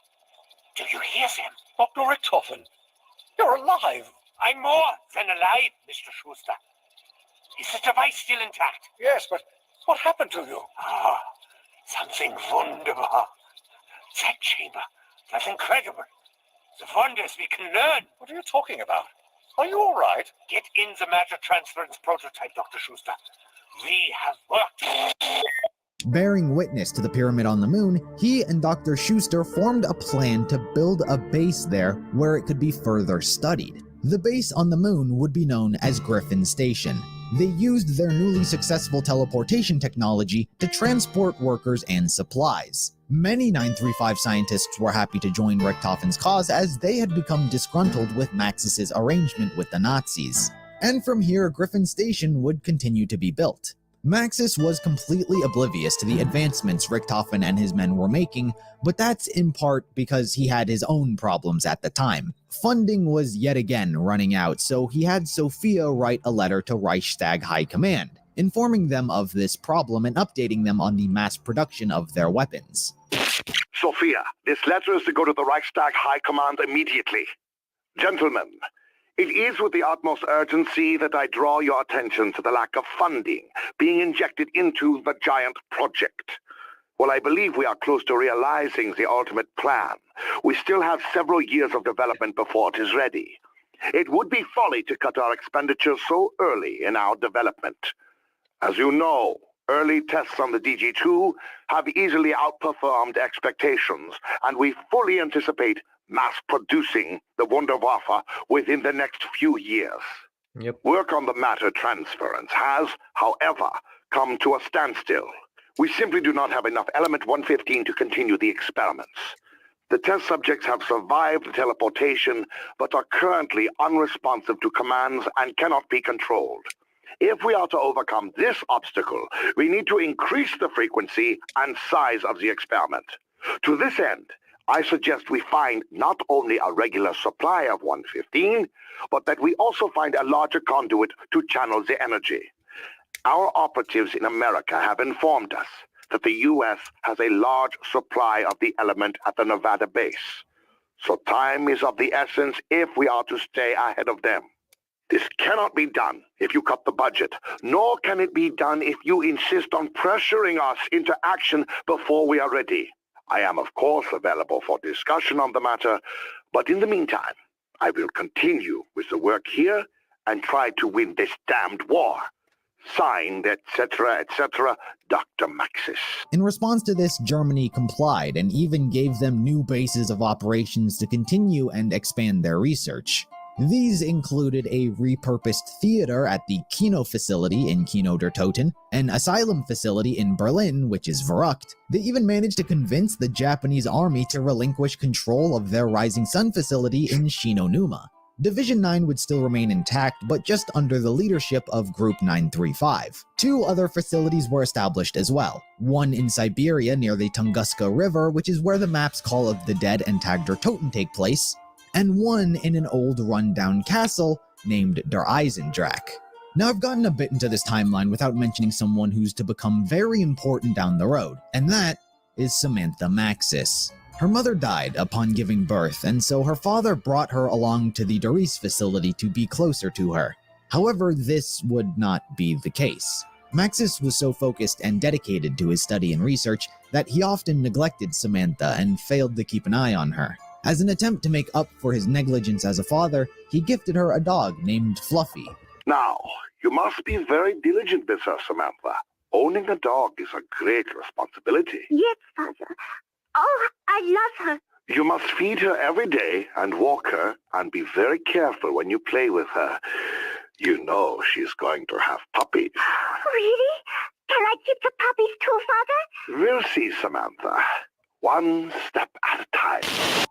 Do you hear them? Dr. Richtofen, you're alive. I'm more than alive, Mr. Schuster. Is the device still intact? Yes, but what happened to you? Ah, something wunderbar. That chamber, that's incredible. The wonders we can learn. What are you talking about? Are you all right? Get in the matter transference prototype, Dr. Schuster. We have worked. Bearing witness to the pyramid on the moon, he and Dr. Schuster formed a plan to build a base there where it could be further studied. The base on the moon would be known as Griffin Station. They used their newly successful teleportation technology to transport workers and supplies. Many 935 scientists were happy to join Richtofen's cause as they had become disgruntled with Maxis's arrangement with the Nazis. And from here, Griffin Station would continue to be built. Maxis was completely oblivious to the advancements Richtofen and his men were making, but that's in part because he had his own problems at the time. Funding was yet again running out, so he had Sophia write a letter to Reichstag High Command, informing them of this problem and updating them on the mass production of their weapons. Sophia, this letter is to go to the Reichstag High Command immediately. Gentlemen, it is with the utmost urgency that I draw your attention to the lack of funding being injected into the giant project. While I believe we are close to realizing the ultimate plan, we still have several years of development before it is ready. It would be folly to cut our expenditures so early in our development. As you know, early tests on the DG2 have easily outperformed expectations, and we fully anticipate mass-producing the Wunderwaffe within the next few years. Yep. Work on the matter transference has, however, come to a standstill. We simply do not have enough Element 115 to continue the experiments. The test subjects have survived the teleportation, but are currently unresponsive to commands and cannot be controlled. If we are to overcome this obstacle, we need to increase the frequency and size of the experiment. To this end, I suggest we find not only a regular supply of 115, but that we also find a larger conduit to channel the energy. Our operatives in America have informed us that the U.S. has a large supply of the element at the Nevada base. So time is of the essence if we are to stay ahead of them. This cannot be done if you cut the budget, nor can it be done if you insist on pressuring us into action before we are ready. I am, of course, available for discussion on the matter, but in the meantime, I will continue with the work here and try to win this damned war. Signed, etc., Dr. Maxis. In response to this, Germany complied and even gave them new bases of operations to continue and expand their research. These included a repurposed theater at the Kino facility in Kino der Toten, an asylum facility in Berlin, which is Verrückt. They even managed to convince the Japanese army to relinquish control of their Rising Sun facility in Shinonuma. Division 9 would still remain intact, but just under the leadership of Group 935. Two other facilities were established as well. One in Siberia near the Tunguska River, which is where the maps Call of the Dead and Tag der Toten take place, and one in an old rundown castle named Der Eisendrache. Now, I've gotten a bit into this timeline without mentioning someone who's to become very important down the road, and that is Samantha Maxis. Her mother died upon giving birth, and so her father brought her along to the Doris facility to be closer to her. However, this would not be the case. Maxis was so focused and dedicated to his study and research that he often neglected Samantha and failed to keep an eye on her. As an attempt to make up for his negligence as a father, he gifted her a dog named Fluffy. Now, you must be very diligent with her, Samantha. Owning a dog is a great responsibility. Yes, Father. Oh, I love her. You must feed her every day and walk her, and be very careful when you play with her. You know she's going to have puppies. Really? Can I keep the puppies too, Father? We'll see, Samantha. One step at a time.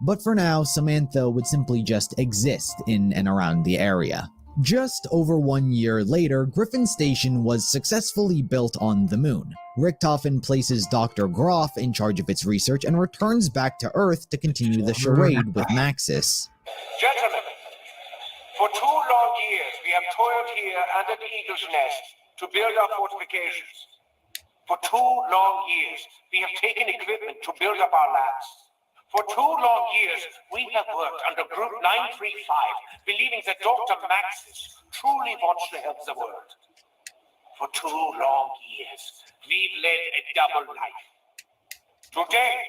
But for now, Samantha would simply just exist in and around the area. Just over 1 year later, Griffin Station was successfully built on the moon. Richthofen places Dr. Groff in charge of its research and returns back to Earth to continue the charade with Maxis. Gentlemen, for 2 long years we have toiled here under the Eagle's Nest to build our fortifications. For 2 long years we have taken equipment to build up our labs. For 2 long years we have worked under Group 935, believing that Dr. Maxis truly wants to help the world. For 2 long years we've led a double life. Today,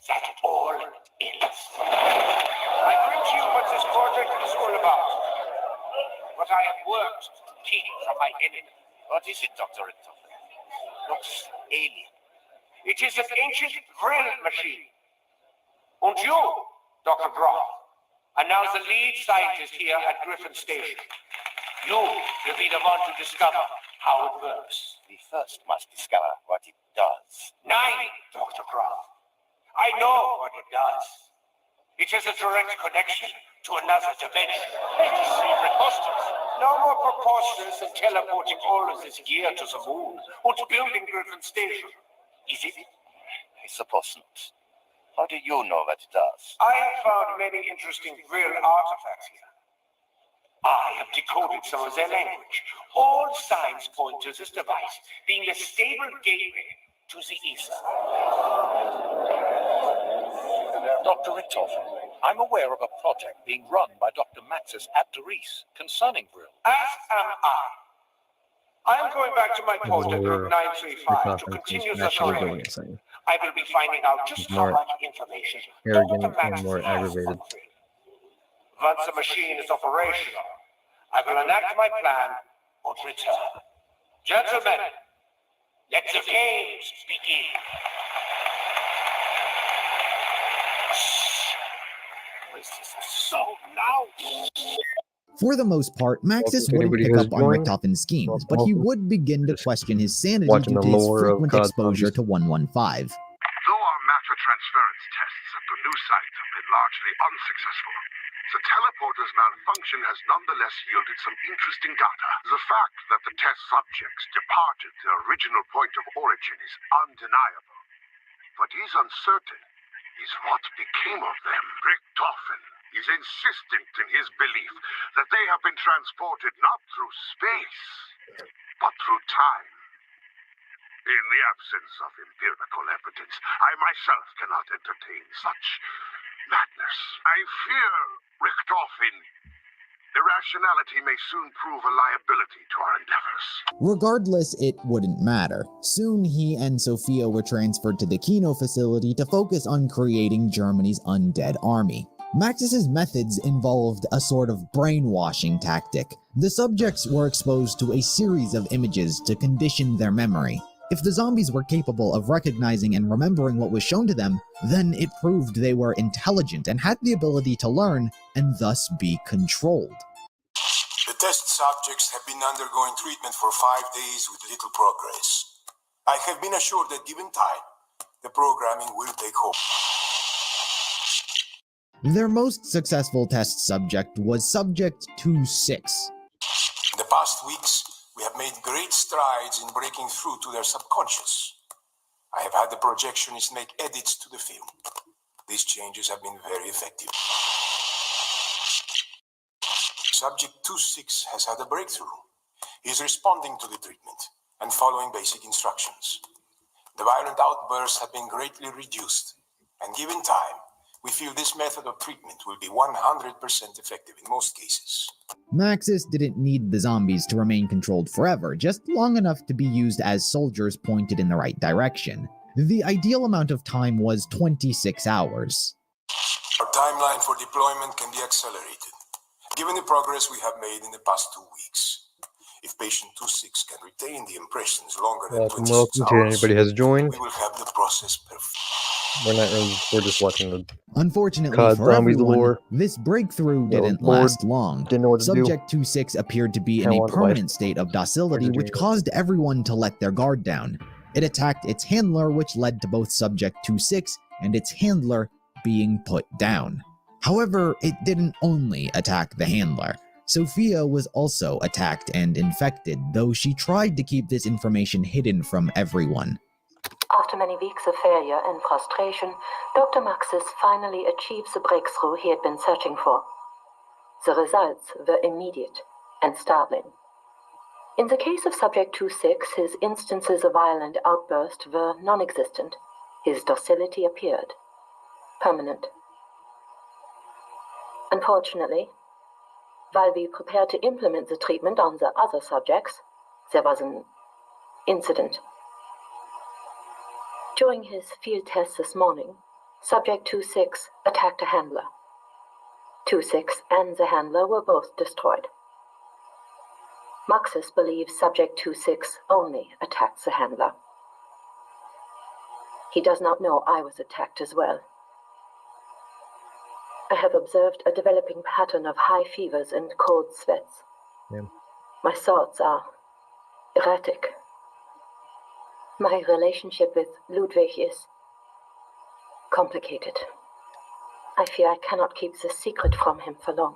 that all ends. I bring to you what this project is all about. What I have worked to keep from my enemy. What is it, Dr. Richthofen? Looks alien. It is an ancient drill machine. And you, Dr. Groff, are now the lead scientist here at Griffin Station. You will be the one to discover how it works. We first must discover what it does. 9, Dr. Groff. I know what it does. It has a direct connection to another dimension. It is preposterous. No more preposterous than teleporting all of this gear to the moon or to building Griffin Station. Is it? I suppose not. How do you know what it does? I have found many interesting real artifacts here. I have decoded some of their language. All signs point to this device being a stable gateway to the ether. Dr. Richtofen, I'm aware of a project being run by Dr. Maxis at Doris concerning Brill. As am I. I am going back to my post at More Group 935 to conferences continue the actually story. doing something. I will be finding out just how More much information arrogant Dr. and Maxis more has aggravated. for free. Once the machine is operational, I will enact my plan and return. Gentlemen, let the games begin. So now. For the most part, Maxis Welcome to wouldn't anybody pick who up has on joined. Richtofen's schemes, Welcome, but he welcome. would begin to Just question his sanity watching due the to his lore of frequent COD exposure zombies. to 115. Though our matter transference tests at the new site have been largely unsuccessful, the teleporter's malfunction has nonetheless yielded some interesting data. The fact that the test subjects departed their original point of origin is undeniable. What is uncertain is what became of them. Richtofen is insistent in his belief that they have been transported not through space, but through time. In the absence of empirical evidence, I myself cannot entertain such madness. I fear, Richtofen, irrationality may soon prove a liability to our endeavors. Regardless, it wouldn't matter. Soon he and Sophia were transferred to the Kino facility to focus on creating Germany's undead army. Maxis's methods involved a sort of brainwashing tactic. The subjects were exposed to a series of images to condition their memory. If the zombies were capable of recognizing and remembering what was shown to them, then it proved they were intelligent and had the ability to learn and thus be controlled. The test subjects have been undergoing treatment for 5 days with little progress. I have been assured that given time, the programming will take hold. Their most successful test subject was Subject 26. In the past weeks, we have made great strides in breaking through to their subconscious. I have had the projectionists make edits to the film. These changes have been very effective. Subject 26 has had a breakthrough. He is responding to the treatment and following basic instructions. The violent outbursts have been greatly reduced, and given time, we feel this method of treatment will be 100% effective in most cases. Maxis didn't need the zombies to remain controlled forever, just long enough to be used as soldiers pointed in the right direction. The ideal amount of time was 26 hours. Our timeline for deployment can be accelerated, given the progress we have made in the past 2 weeks. If patient 26 can retain the impressions longer than 26 Welcome to hours, anybody has joined. we will have the process perfect. We're just watching the Unfortunately COD for zombies everyone, lore. this breakthrough They were didn't bored, last long. didn't know what to do. Subject 26 appeared to be in Kinda a wanted life. permanent state of docility, Wanted to which do it. caused everyone to let their guard down. It attacked its handler, which led to both Subject 26 and its handler being put down. However, it didn't only attack the handler. Sophia was also attacked and infected, though she tried to keep this information hidden from everyone. After many weeks of failure and frustration, Dr. Maxis finally achieves the breakthrough he had been searching for. The results were immediate and startling. In the case of Subject 26, his instances of violent outburst were non-existent. His docility appeared permanent. Unfortunately, while we prepared to implement the treatment on the other subjects, there was an incident. During his field test this morning, Subject 26 attacked a handler. 26 and the handler were both destroyed. Maxis believes Subject 26 only attacked the handler. He does not know I was attacked as well. I have observed a developing pattern of high fevers and cold sweats. Yeah. My thoughts are erratic. My relationship with Ludwig is complicated. I fear I cannot keep this secret from him for long.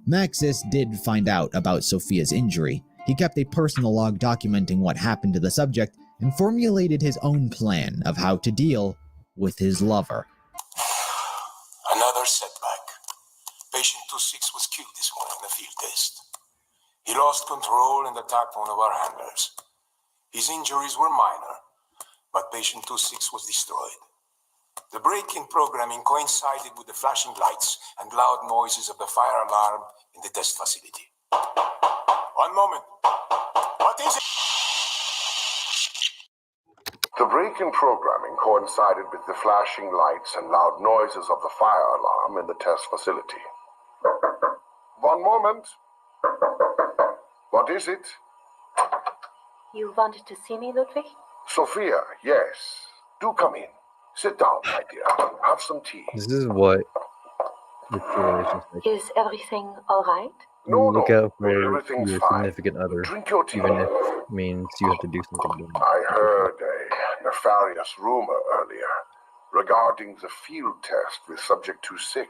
Maxis did find out about Sophia's injury. He kept a personal log documenting what happened to the subject and formulated his own plan of how to deal with his lover. Another setback. Patient 26 was killed this morning in the field test. He lost control and attacked one of our handlers. His injuries were minor, but patient 26 was destroyed. The break-in programming coincided with the flashing lights and loud noises of the fire alarm in the test facility. One moment. What is it? The break-in programming coincided with the flashing lights and loud noises of the fire alarm in the test facility. One moment. What is it? You wanted to see me, Ludwig? Sophia, yes. Do come in. Sit down, my dear. Have some tea. This is what the relationship. Is everything all right? No, Look no. out for Everything's your fine. significant other, Drink your tea. even if it means you have to do something. I heard a nefarious rumor earlier regarding the field test with Subject 2-6.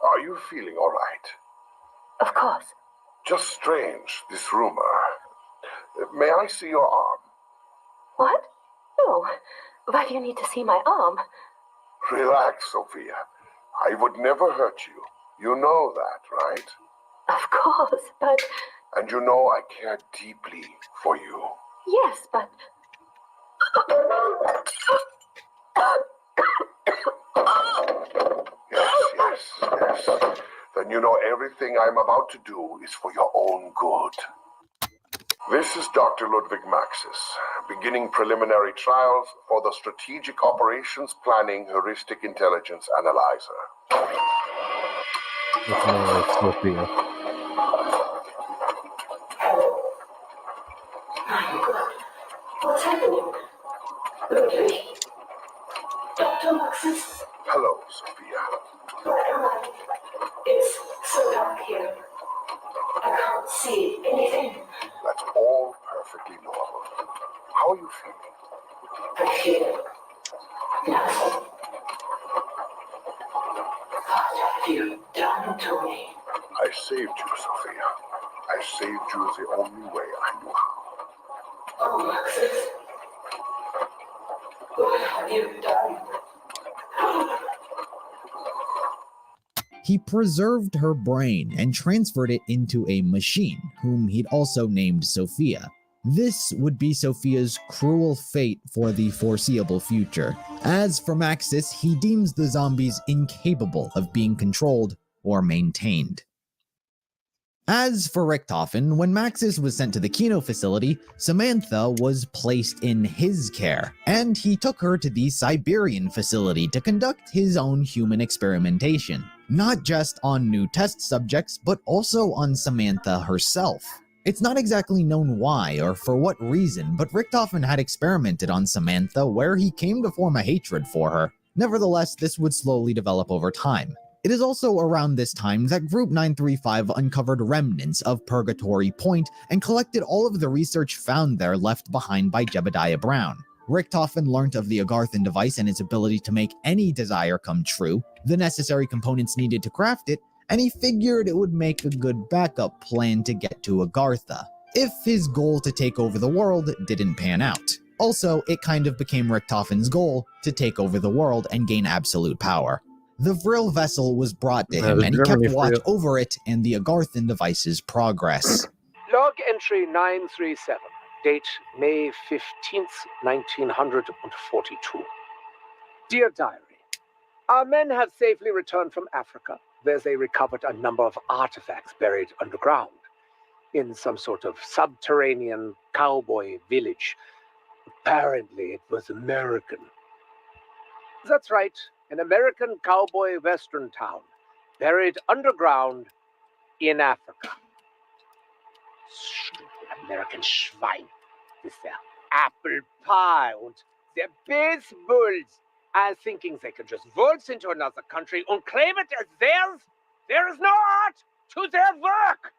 Are you feeling all right? Of course. Just strange, this rumor. May I see your arm? What? No. Why do you need to see my arm? Relax, Sophia. I would never hurt you. You know that, right? Of course, but... And you know I care deeply for you. Yes, but... Yes. Then you know everything I'm about to do is for your own good. This is Dr. Ludwig Maxis, beginning preliminary trials for the Strategic Operations Planning Heuristic Intelligence Analyzer. It's more like Sophia. What's happening? Ludwig. Dr. Maxis. Hello, Sophia. Where am I? It's so dark here. I can't see anything. That's all perfectly normal. How are you feeling? I feel nothing. What have you done to me? I saved you, Sophia. I saved you the only way I knew how. Oh, Maxis. What have you done? He preserved her brain and transferred it into a machine, whom he'd also named Sophia. This would be Sophia's cruel fate for the foreseeable future. As for Maxis, he deems the zombies incapable of being controlled or maintained. As for Richthofen, when Maxis was sent to the Kino facility, Samantha was placed in his care, and he took her to the Siberian facility to conduct his own human experimentation, not just on new test subjects, but also on Samantha herself. It's not exactly known why or for what reason, but Richthofen had experimented on Samantha where he came to form a hatred for her. Nevertheless, this would slowly develop over time. It is also around this time that Group 935 uncovered remnants of Purgatory Point and collected all of the research found there left behind by Jebediah Brown. Richthofen learned of the Agarthan device and its ability to make any desire come true, the necessary components needed to craft it, and he figured it would make a good backup plan to get to Agartha, if his goal to take over the world didn't pan out. Also, it kind of became Richthofen's goal to take over the world and gain absolute power. The Vril vessel was brought to him, and he kept watch over it and the Agarthan device's progress. Log entry 937, date May 15th, 1942. Dear Diary, our men have safely returned from Africa, where they recovered a number of artifacts buried underground in some sort of subterranean cowboy village. Apparently, it was American. That's right. An American cowboy western town, buried underground in Africa. Stupid American Schwein with their apple pie and their baseballs, and thinking they can just waltz into another country and claim it as theirs. There is no art to their work.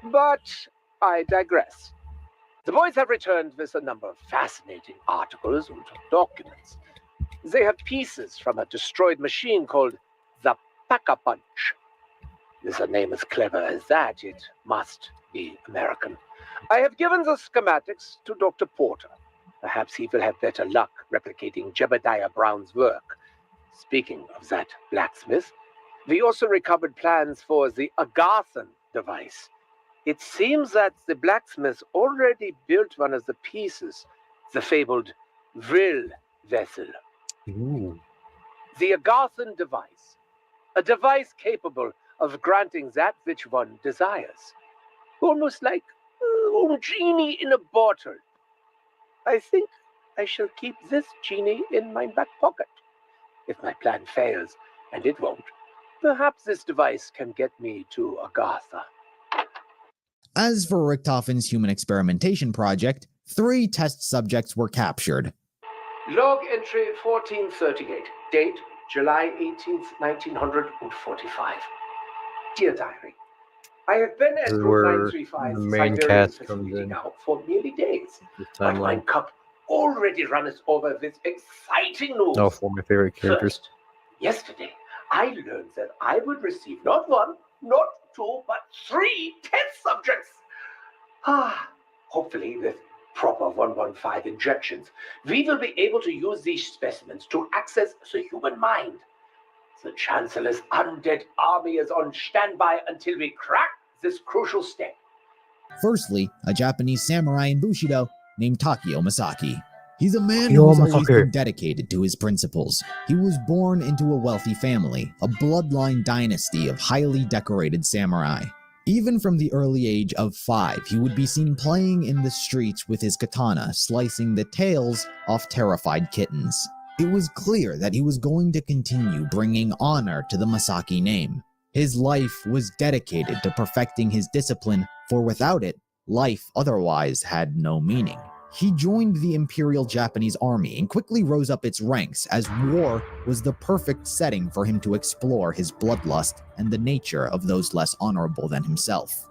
But I digress. The boys have returned with a number of fascinating articles and documents. They have pieces from a destroyed machine called the Pack-a-Punch. With a name as clever as that, it must be American. I have given the schematics to Dr. Porter. Perhaps he will have better luck replicating Jebediah Brown's work. Speaking of that blacksmith, we also recovered plans for the Agarthan device. It seems that the blacksmith already built one of the pieces, the fabled Vril vessel. Ooh. The Agarthan device. A device capable of granting that which one desires. Almost like a genie in a bottle. I think I shall keep this genie in my back pocket. If my plan fails, and it won't, perhaps this device can get me to Agartha. As for Richtofen's human experimentation project, 3 test subjects were captured. Log entry 1438. Date July 18th, 1945. Dear Diary, I have been at This is Group where 935 the main Siberian cast comes facility in. now for nearly days. This But my timeline. cup already runneth over with exciting news. Oh, for my favorite characters. First, yesterday, I learned that I would receive not 1, not 2, but 3 test subjects. Hopefully with proper 115 injections, we will be able to use these specimens to access the human mind. The Chancellor's undead army is on standby until we crack this crucial step. Firstly, a Japanese samurai in Bushido named Takeo Masaki. He's a man Takeo who's always Masaki. been dedicated to his principles. He was born into a wealthy family, a bloodline dynasty of highly decorated samurai. Even from the early age of 5, he would be seen playing in the streets with his katana, slicing the tails off terrified kittens. It was clear that he was going to continue bringing honor to the Masaki name. His life was dedicated to perfecting his discipline, for without it, life otherwise had no meaning. He joined the Imperial Japanese Army and quickly rose up its ranks, as war was the perfect setting for him to explore his bloodlust and the nature of those less honorable than himself.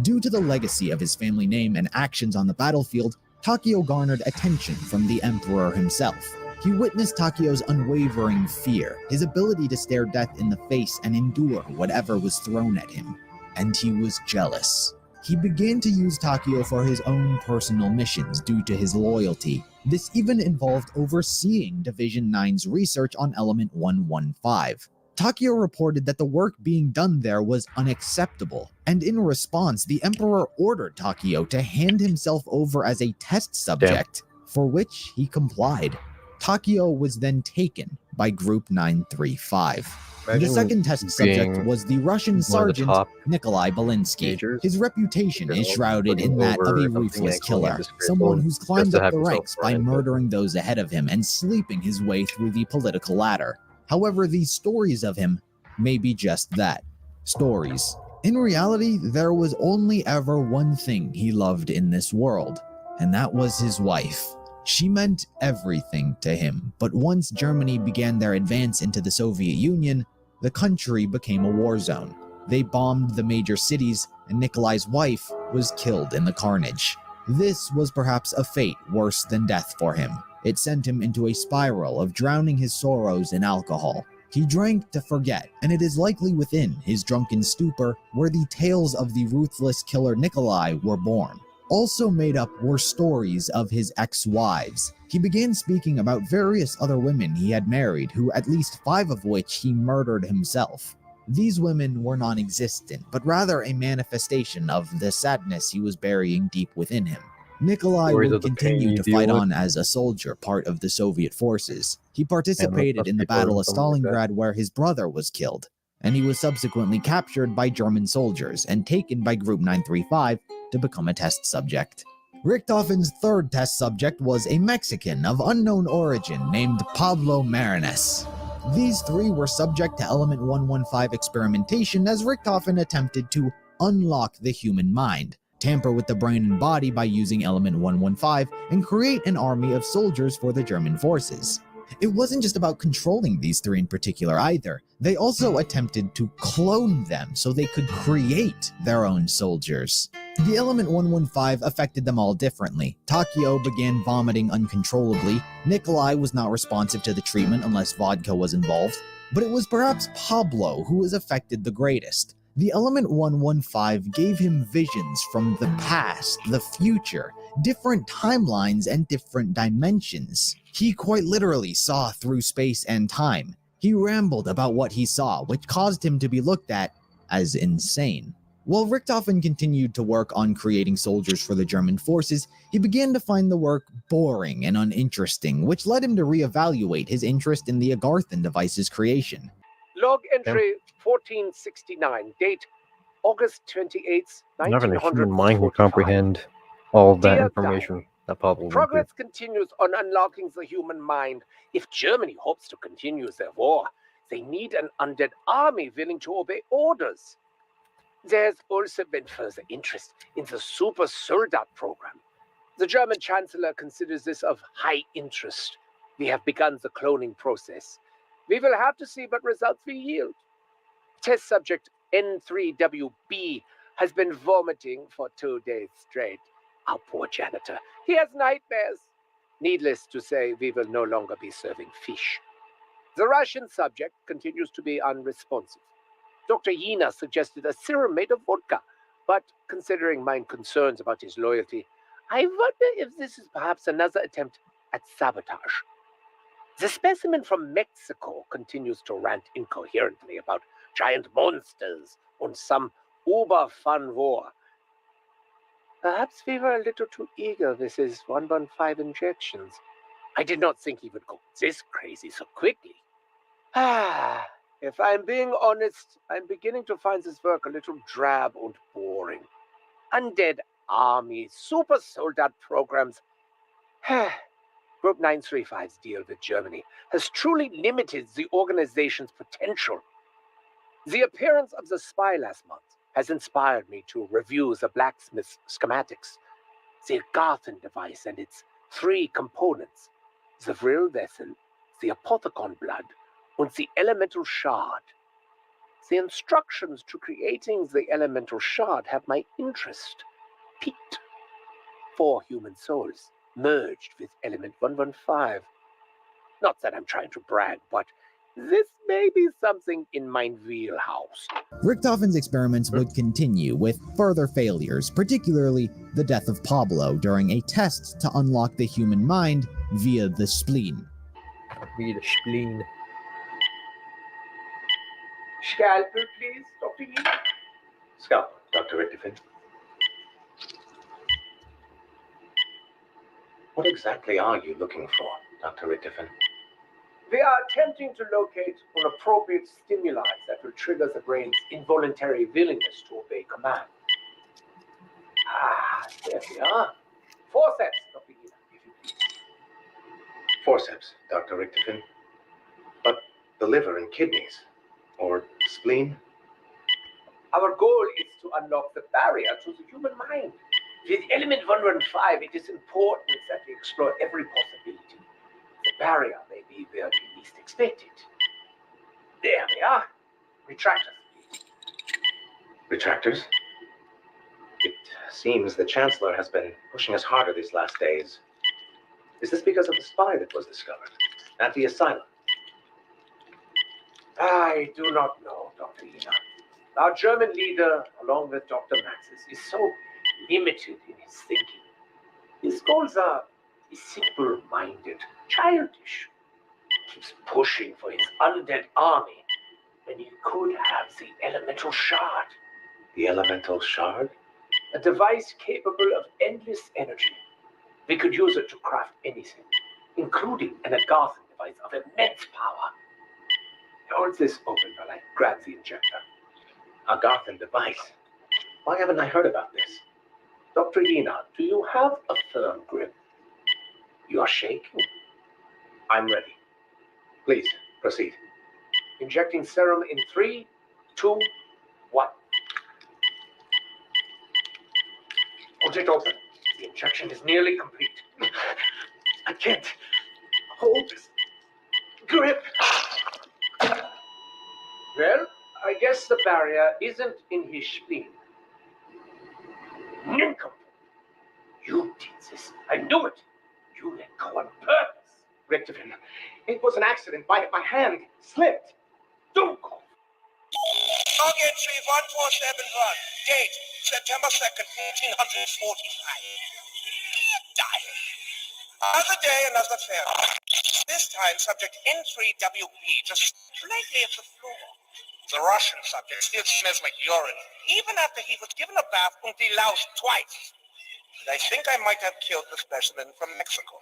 Due to the legacy of his family name and actions on the battlefield, Takeo garnered attention from the Emperor himself. He witnessed Takeo's unwavering fear, his ability to stare death in the face and endure whatever was thrown at him. And he was jealous. He began to use Takeo for his own personal missions due to his loyalty. This even involved overseeing Division 9's research on Element 115. Takeo reported that the work being done there was unacceptable, and in response, the Emperor ordered Takeo to hand himself over as a test subject, for which he complied. Takeo was then taken by Group 935. The Imagine second test subject being was the Russian one of the sergeant top Nikolai Belinsky. majors. His reputation is Colonel shrouded in looking that of over a something ruthless and calling it killer, disgraceful someone who's just climbed to up have the himself ranks by run into it. murdering those ahead of him and sleeping his way through the political ladder. However, these stories of him may be just that, stories. In reality, there was only ever one thing he loved in this world, and that was his wife. She meant everything to him, but once Germany began their advance into the Soviet Union, the country became a war zone. They bombed the major cities, and Nikolai's wife was killed in the carnage. This was perhaps a fate worse than death for him. It sent him into a spiral of drowning his sorrows in alcohol. He drank to forget, and it is likely within his drunken stupor where the tales of the ruthless killer Nikolai were born. Also made up were stories of his ex-wives. He began speaking about various other women he had married, who at least 5 of which he murdered himself. These women were non-existent, but rather a manifestation of the sadness he was burying deep within him. Nikolai Stories would of the pain continue you to deal fight with. on as a soldier, part of the Soviet forces. He participated in the people or Battle of something like that. Stalingrad where his brother was killed, and he was subsequently captured by German soldiers and taken by Group 935 to become a test subject. Richtofen's third test subject was a Mexican of unknown origin named Pablo Marinas. These 3 were subject to Element 115 experimentation as Richtofen attempted to unlock the human mind, tamper with the brain and body by using Element 115, and create an army of soldiers for the German forces. It wasn't just about controlling these 3 in particular either. They also attempted to clone them so they could create their own soldiers. The Element 115 affected them all differently. Takeo began vomiting uncontrollably. Nikolai was not responsive to the treatment unless vodka was involved. But it was perhaps Pablo who was affected the greatest. The Element 115 gave him visions from the past, the future, different timelines, and different dimensions. He quite literally saw through space and time. He rambled about what he saw, which caused him to be looked at as insane. While Richthofen continued to work on creating soldiers for the German forces, he began to find the work boring and uninteresting, which led him to reevaluate his interest in the Agarthan device's creation. Log entry 1469, date August 28th, Not even a human mind can 1945. comprehend all of that Dear information Diary, that Pablo went Progress through. continues on unlocking the human mind. If Germany hopes to continue their war, they need an undead army willing to obey orders. There's also been further interest in the Super Soldat program. The German Chancellor considers this of high interest. We have begun the cloning process. We will have to see what results we yield. Test subject N3WB has been vomiting for 2 days straight. Our poor janitor. He has nightmares. Needless to say, we will no longer be serving fish. The Russian subject continues to be unresponsive. Dr. Yina suggested a serum made of vodka, but considering my concerns about his loyalty, I wonder if this is perhaps another attempt at sabotage. The specimen from Mexico continues to rant incoherently about giant monsters and some uber-fun war. Perhaps we were a little too eager with his 115 injections. I did not think he would go this crazy so quickly. If I'm being honest, I'm beginning to find this work a little drab and boring. Undead army, super soldat programs. Group 935's deal with Germany has truly limited the organization's potential. The appearance of the spy last month has inspired me to review the blacksmith's schematics. The Agarthan device and its 3 components: the Vril vessel, the Apothecon blood, and the elemental shard. The instructions to creating the elemental shard have my interest piqued. 4 human souls merged with element 115. Not that I'm trying to brag, but this may be something in my wheelhouse. Richthofen's experiments would continue with further failures, particularly the death of Pablo during a test to unlock the human mind via the spleen. Via the spleen. Scalpel, please, Dr. Yee. Scalpel, Dr. Richtofen. What exactly are you looking for, Dr. Richtofen? We are attempting to locate an appropriate stimuli that will trigger the brain's involuntary willingness to obey command. There we are. Forceps, Dr. Yee, if you please. Forceps, Dr. Richtofen. But the liver and kidneys, or spleen? Our goal is to unlock the barrier to the human mind. With element 115, it is important that we explore every possibility. The barrier may be where we least expect it. There we are. Retractors, please. Retractors? It seems the Chancellor has been pushing us harder these last days. Is this because of the spy that was discovered at the asylum? I do not know, Dr. Yina. Our German leader, along with Dr. Maxis, is so limited in his thinking. His goals are simple-minded, childish. He keeps pushing for his undead army when he could have the elemental shard. The elemental shard? A device capable of endless energy. We could use it to craft anything, including an Agarthan device of immense power. Hold this open while I grab the injector. Agarthan device? Why haven't I heard about this? Dr. Yina, do you have a firm grip? You are shaking. I'm ready. Please, proceed. Injecting serum in 3, 2, 1. Hold it open. The injection is nearly complete. I can't hold this grip. Well, I guess the barrier isn't in his spleen. Nincompoop! You did this. I knew it. You let go on purpose. Richtofen, it was an accident. My hand slipped. Don't go. Log entry 1471. Date September 2nd, 1845. Diary. Another day, another failure. This time, subject N3WB just slightly off the floor. The Russian subject still smells like urine, even after he was given a bath and deloused twice. And I think I might have killed the specimen from Mexico.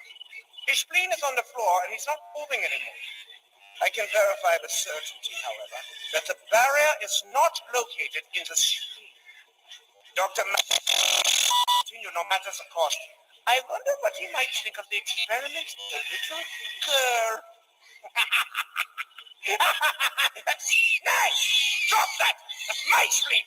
His spleen is on the floor and he's not moving anymore. I can verify with certainty, however, that the barrier is not located in the spleen. Dr. Continue no matter the cost. I wonder what he might think of the experiment, the little girl. Nice! Drop that! That's my spleen!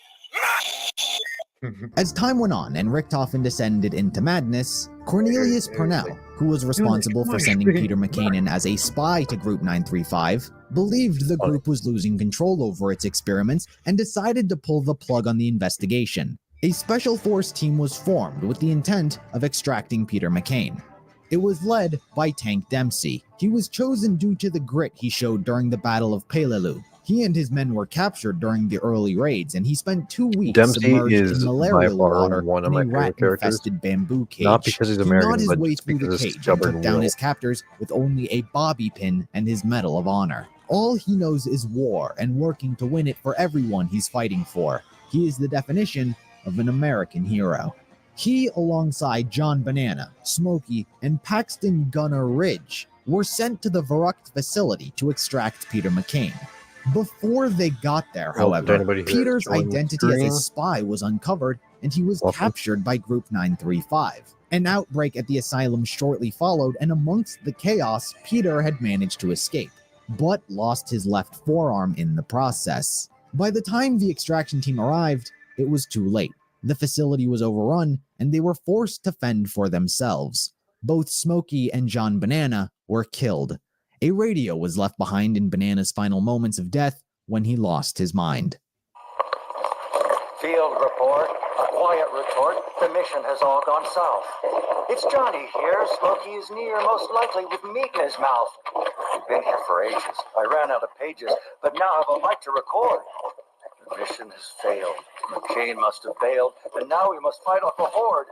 As time went on and Richtofen descended into madness, Cornelius Purnell, who was responsible for sending Peter McCain in as a spy to Group 935, believed the group was losing control over its experiments and decided to pull the plug on the investigation. A special force team was formed with the intent of extracting Peter McCain. It was led by Tank Dempsey. He was chosen due to the grit he showed during the Battle of Peleliu. He and his men were captured during the early raids, and he spent 2 weeks submerged in malarial water one of in my a favorite characters. rat-infested bamboo cage. Not because he's He American, gnawed his but way just through the because cage it's and stubborn took down will. his captors with only a bobby pin and his Medal of Honor. All he knows is war and working to win it for everyone he's fighting for. He is the definition of an American hero. He, alongside John Banana, Smokey, and Paxton Gunner Ridge, were sent to the Verrucht facility to extract Peter McCain. Before they got there, however, Peter's identity as a spy was uncovered and he was captured by Group 935. An outbreak at the asylum shortly followed, and amongst the chaos, Peter had managed to escape, but lost his left forearm in the process. By the time the extraction team arrived, it was too late. The facility was overrun, and they were forced to fend for themselves. Both Smokey and John Banana were killed. A radio was left behind in Banana's final moments of death when he lost his mind. Field report. A quiet retort. The mission has all gone south. It's Johnny here. Smokey is near, most likely with meat in his mouth. We've been here for ages. I ran out of pages, but now I have a mic to record. The mission has failed. McCain must have bailed, and now we must fight off a horde.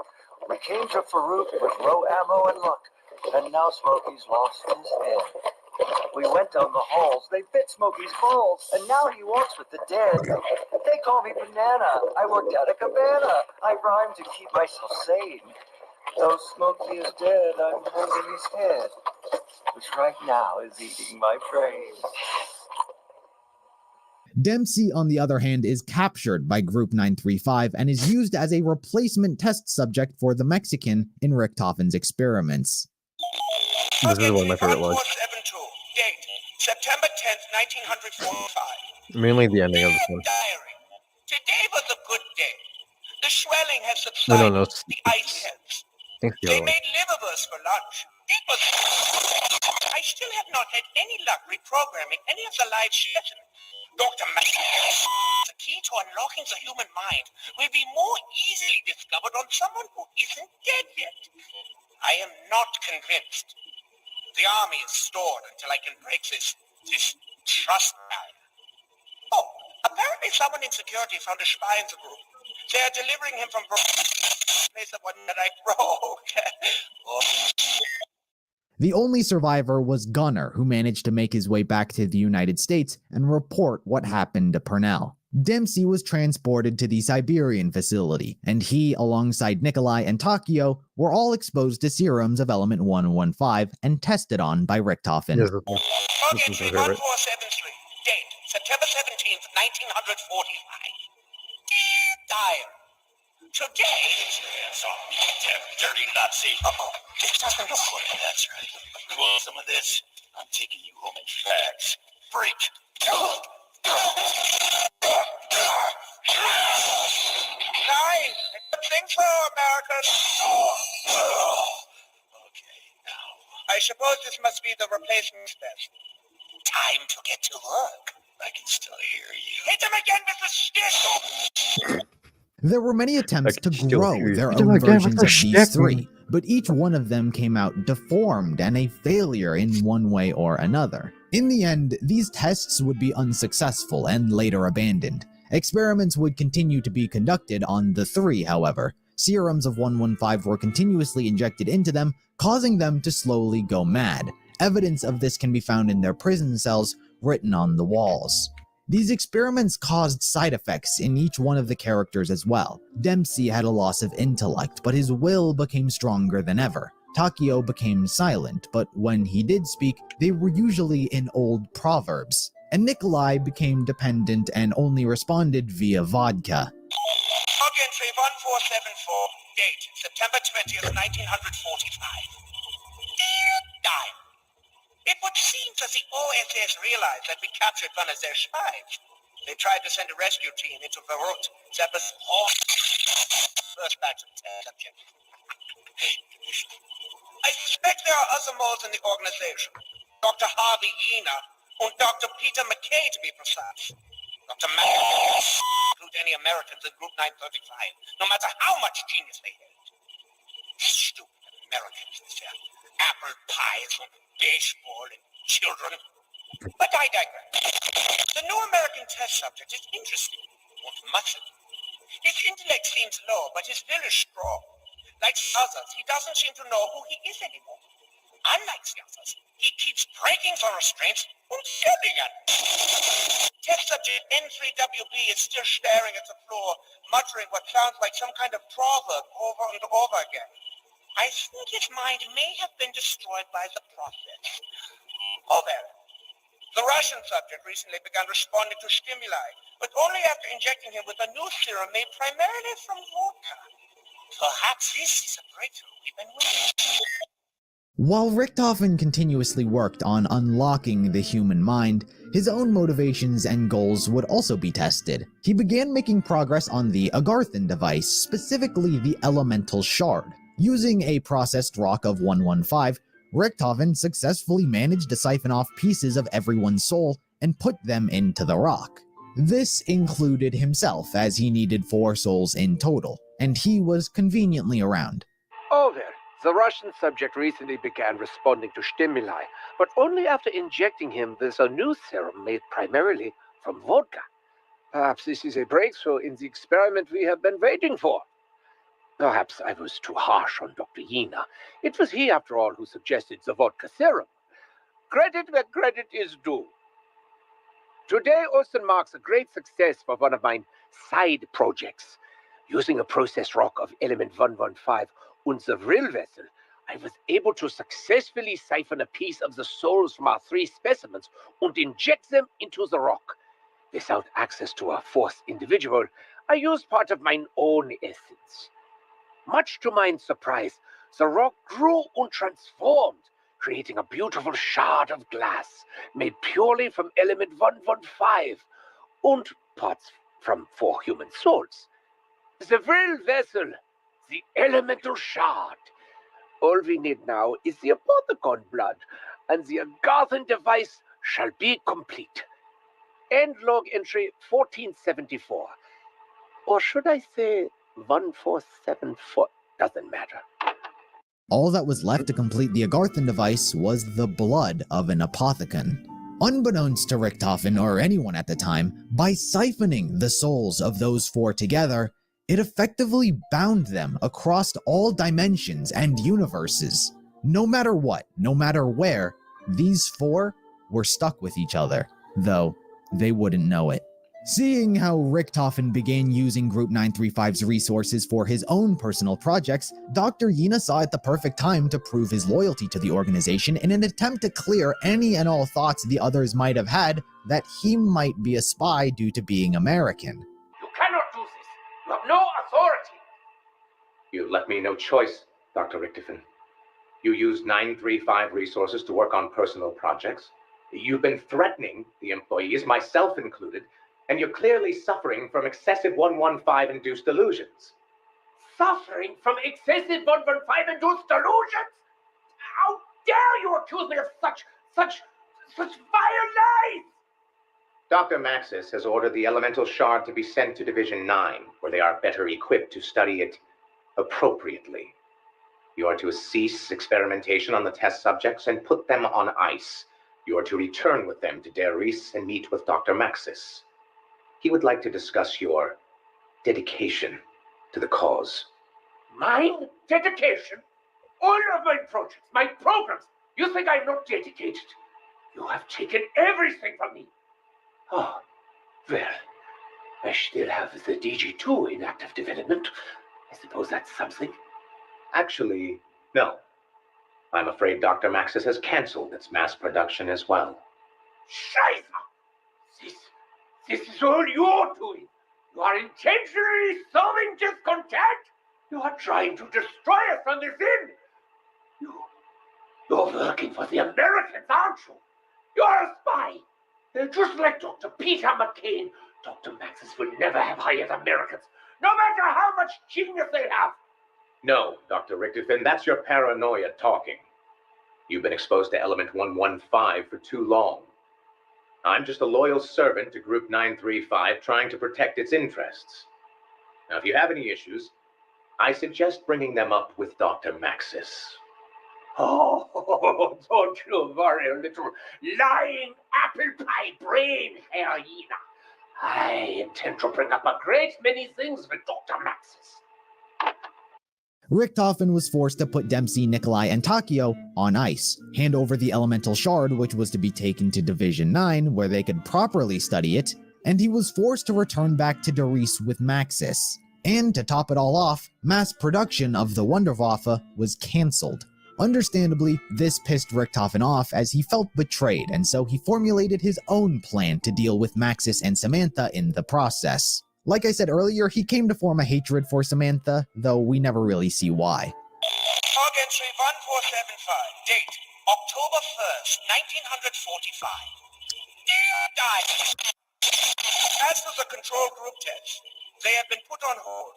We came to Farouk with low ammo and luck, and now Smokey's lost his head. We went down the halls, they bit Smokey's balls, and now he walks with the dead. They call me Banana, I worked at a cabana. I rhyme to keep myself sane. Though Smokey is dead, I'm holding his head, which right now is eating my brain. Dempsey, on the other hand, is captured by Group 935 and is used as a replacement test subject for the Mexican in Richtofen's experiments. This is one of my favorite lines. Date, September 10th, 1945. Mainly the ending of this one. Diary. Today was a good day. The swelling has subsided. No. The ice has. Thanks, They made liverwurst for lunch. It was... I still have not had any luck reprogramming any of the live sessions. Dr. Max, the key to unlocking the human mind will be more easily discovered on someone who isn't dead yet. I am not convinced. The army is stored until I can break this trust barrier. Oh, apparently someone in security found a spy in the group. They are delivering him from place the one that I broke. The only survivor was Gunner, who managed to make his way back to the United States and report what happened to Purnell. Dempsey was transported to the Siberian facility, and he, alongside Nikolai and Takio, were all exposed to serums of element 115 and tested on by Richtofen. Target 1473, date, September 17th, 1945. Dire. Today, dirty Nazi. This doesn't look good. That's right. You want some of this? I'm taking you home in fags. Freak. Nine. Good thing so, Americans. Okay, now. I suppose this must be the replacement test. Time to get to work. I can still hear you. Hit him again with the stick. There were many attempts to grow their own versions of these three, but each one of them came out deformed and a failure in one way or another. In the end, these tests would be unsuccessful and later abandoned. Experiments would continue to be conducted on the three, however. Serums of 115 were continuously injected into them, causing them to slowly go mad. Evidence of this can be found in their prison cells written on the walls. These experiments caused side effects in each one of the characters as well. Dempsey had a loss of intellect, but his will became stronger than ever. Takio became silent, but when he did speak, they were usually in old proverbs. And Nikolai became dependent and only responded via vodka. Log entry 1474, date September 20th, 1945. Time. It would seem that the OSS realized that we captured one of their spies. They tried to send a rescue team into Beirut. That was all first batch of test subjects. I suspect there are other moles in the organization. Dr. Harvey Ina and Dr. Peter McKay, to be precise. Dr. McKay include any Americans in Group 935, no matter how much genius they had. Stupid Americans with their apple pies and baseball and children. But I digress. The new American test subject is interesting, not much of it. His intellect seems low, but his will is strong. Like the others, he doesn't seem to know who he is anymore. Unlike the others, he keeps breaking for restraints and yelling at them. Test subject N3WB is still staring at the floor, muttering what sounds like some kind of proverb over and over again. I think his mind may have been destroyed by the process. Oh, there. The Russian subject recently began responding to stimuli, but only after injecting him with a new serum made primarily from vodka. Perhaps this is a breakthrough we've been waiting for. While Richthofen continuously worked on unlocking the human mind, his own motivations and goals would also be tested. He began making progress on the Agarthan device, specifically the Elemental Shard. Using a processed rock of 115, Richthofen successfully managed to siphon off pieces of everyone's soul and put them into the rock. This included himself, as he needed 4 souls in total, and he was conveniently around. Oh, there. The Russian subject recently began responding to stimuli, but only after injecting him with a new serum made primarily from vodka. Perhaps this is a breakthrough in the experiment we have been waiting for. Perhaps I was too harsh on Dr. Yina. It was he, after all, who suggested the vodka serum. Credit where credit is due. Today also marks a great success for one of my side projects. Using a processed rock of element 115 and the Vril vessel, I was able to successfully siphon a piece of the souls from our 3 specimens and inject them into the rock. Without access to a 4th individual, I used part of my own essence. Much to my surprise, the rock grew and transformed, creating a beautiful shard of glass made purely from element 115 and parts from 4 human souls. The Vril vessel, the elemental shard. All we need now is the Apothicon blood, and the Agarthan device shall be complete. End log entry 1474. Or should I say 1474? Doesn't matter. All that was left to complete the Agarthan device was the blood of an Apothicon. Unbeknownst to Richthofen or anyone at the time, by siphoning the souls of those 4 together, it effectively bound them across all dimensions and universes. No matter what, no matter where, these 4 were stuck with each other, though they wouldn't know it. Seeing how Richthofen began using Group 935's resources for his own personal projects, Dr. Yina saw it the perfect time to prove his loyalty to the organization in an attempt to clear any and all thoughts the others might have had that he might be a spy due to being American. You cannot do this. You have no authority. You left me no choice, Dr. Richthofen. You used 935 resources to work on personal projects. You've been threatening the employees, myself included, and you're clearly suffering from excessive 115-induced delusions. Suffering from excessive 115-induced delusions? How dare you accuse me of such vile lies? Dr. Maxis has ordered the elemental shard to be sent to Division 9, where they are better equipped to study it appropriately. You are to cease experimentation on the test subjects and put them on ice. You are to return with them to Der Riese and meet with Dr. Maxis. He would like to discuss your dedication to the cause. Mine? Dedication? All of my projects, my programs. You think I'm not dedicated? You have taken everything from me. Oh, Well, I still have the DG2 in active development. I suppose that's something. Actually, no. I'm afraid Dr. Maxis has canceled its mass production as well. Scheiße! This is all you're doing. You are intentionally sowing discontent. You are trying to destroy us from within. You're working for the Americans, aren't you? You're a spy. Just like Dr. Peter McCain, Dr. Maxis will never have hired Americans, no matter how much genius they have. No, Dr. Richterfin, that's your paranoia talking. You've been exposed to Element 115 for too long. I'm just a loyal servant to Group 935 trying to protect its interests. Now, if you have any issues, I suggest bringing them up with Dr. Maxis. Oh, don't you worry, little lying apple pie brain, hyena. I intend to bring up a great many things with Dr. Maxis. Richtofen was forced to put Dempsey, Nikolai, and Takio on ice, hand over the elemental shard, which was to be taken to Division 9, where they could properly study it, and he was forced to return back to Doris with Maxis. And to top it all off, mass production of the Wunderwaffe was cancelled. Understandably, this pissed Richtofen off as he felt betrayed, and so he formulated his own plan to deal with Maxis and Samantha in the process. Like I said earlier, he came to form a hatred for Samantha, though we never really see why. Log entry 1475. Date October 1st, 1945. Died. As for the control group tests, they have been put on hold.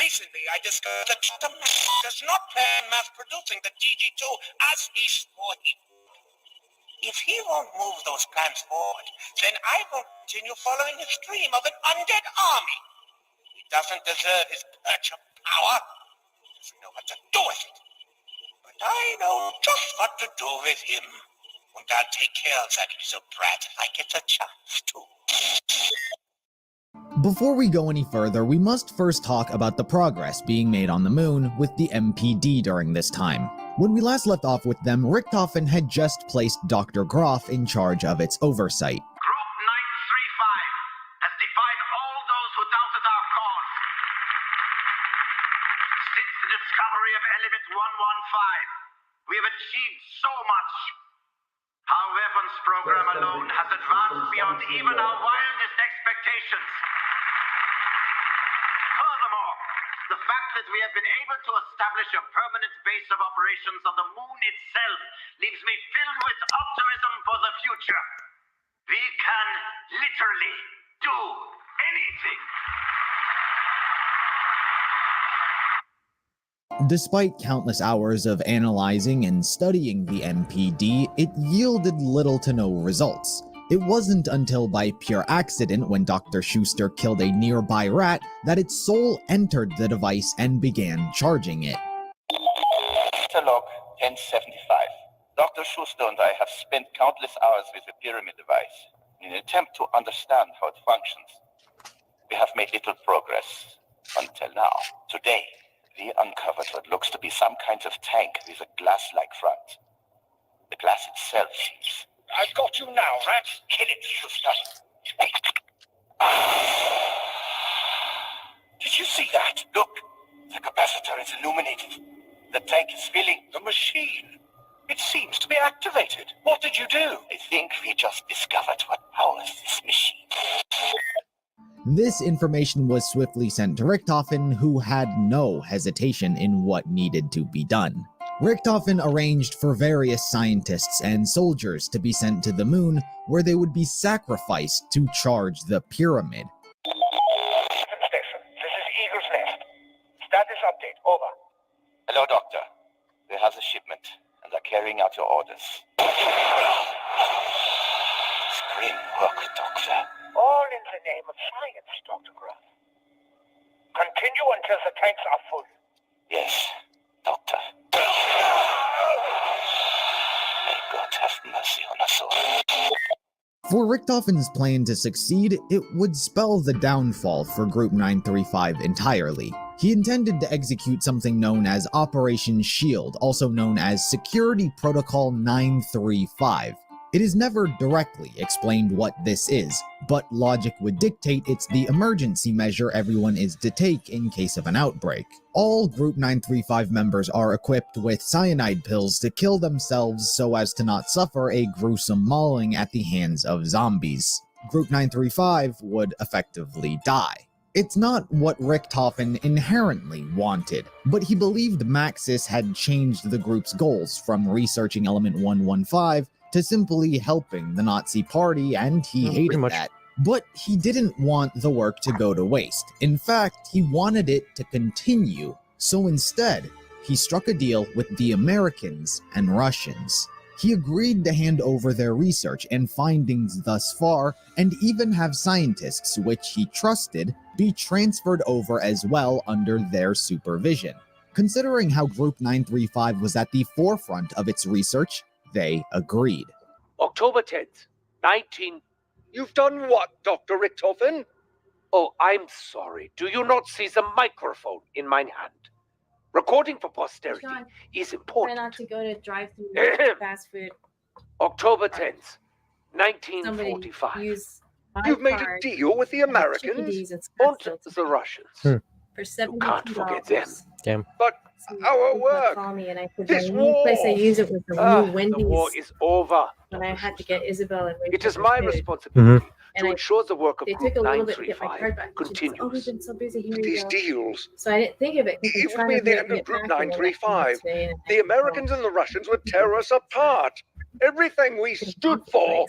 Recently, I discovered that Dr. Maxis does not plan mass producing the DG2 as he swore he would. If he won't move those plans forward, then I will continue following his dream of an undead army. He doesn't deserve his perch of power. He doesn't know what to do with it. But I know just what to do with him. And I'll take care of that little brat if I get the chance to. Before we go any further, we must first talk about the progress being made on the moon with the MPD during this time. When we last left off with them, Richtofen had just placed Dr. Groff in charge of its oversight. Group 935 has defied all those who doubted our cause. Since the discovery of Element 115, we have achieved so much. Our weapons program alone has advanced beyond even our wildest expectations. Furthermore, the fact that we have been able to establish a permanent base of operations on the moon itself leaves me filled with optimism for the future. We can literally do anything. Despite countless hours of analyzing and studying the MPD, it yielded little to no results. It wasn't until by pure accident when Dr. Schuster killed a nearby rat that its soul entered the device and began charging it. Log 1075. Dr. Schuster and I have spent countless hours with the pyramid device in an attempt to understand how it functions. We have made little progress until now. Today, we uncovered what looks to be some kind of tank with a glass-like front. The glass itself seems... I've got you now, rat. Kill it, Schuster. Did you see that? Look, the capacitor is illuminated. The tank is filling. The machine. It seems to be activated. What did you do? I think we just discovered what powers this machine. This information was swiftly sent to Richtofen, who had no hesitation in what needed to be done. Richtofen arranged for various scientists and soldiers to be sent to the moon, where they would be sacrificed to charge the pyramid. Station, this is Eagle's Nest. Status update, over. Hello, Doctor. We have the shipment and are carrying out your orders. Grim work, Doctor. All in the name of science, Dr. Groff. Continue until the tanks are full. Yes, Doctor. May God have mercy on us all. For Richtofen's plan to succeed, it would spell the downfall for Group 935 entirely. He intended to execute something known as Operation SHIELD, also known as Security Protocol 935. It is never directly explained what this is, but logic would dictate it's the emergency measure everyone is to take in case of an outbreak. All Group 935 members are equipped with cyanide pills to kill themselves so as to not suffer a gruesome mauling at the hands of zombies. Group 935 would effectively die. It's not what Richtofen inherently wanted, but he believed Maxis had changed the group's goals from researching Element 115 to simply helping the Nazi party, and he hated that. But he didn't want the work to go to waste. In fact, he wanted it to continue. So instead, he struck a deal with the Americans and Russians. He agreed to hand over their research and findings thus far, and even have scientists, which he trusted, be transferred over as well under their supervision. Considering how Group 935 was at the forefront of its research, they agreed. October 10th, 19... You've done what, Dr. Richtofen? Oh, I'm sorry. Do you not see the microphone in my hand? Recording for posterity John, is important. Try not to go to drive-through fast food. October 10th, 1945. You've made a deal with the Americans and the Russians. For You can't forget them. Damn. But our work. This war. Place I use it was the new Wendy's. The war is over. When I had to get Isabel and Rachel It is my food. responsibility And to ensure the work of They Group took a little bit to get my 935 card back. She goes, continues. oh, we've been so busy. Here These you go. deals. So I didn't think of it. 'cause I'm Give trying me to the get end of it Group back and then 935. today, and I The had to go. Americans and the Russians would tear us apart. Everything we stood for.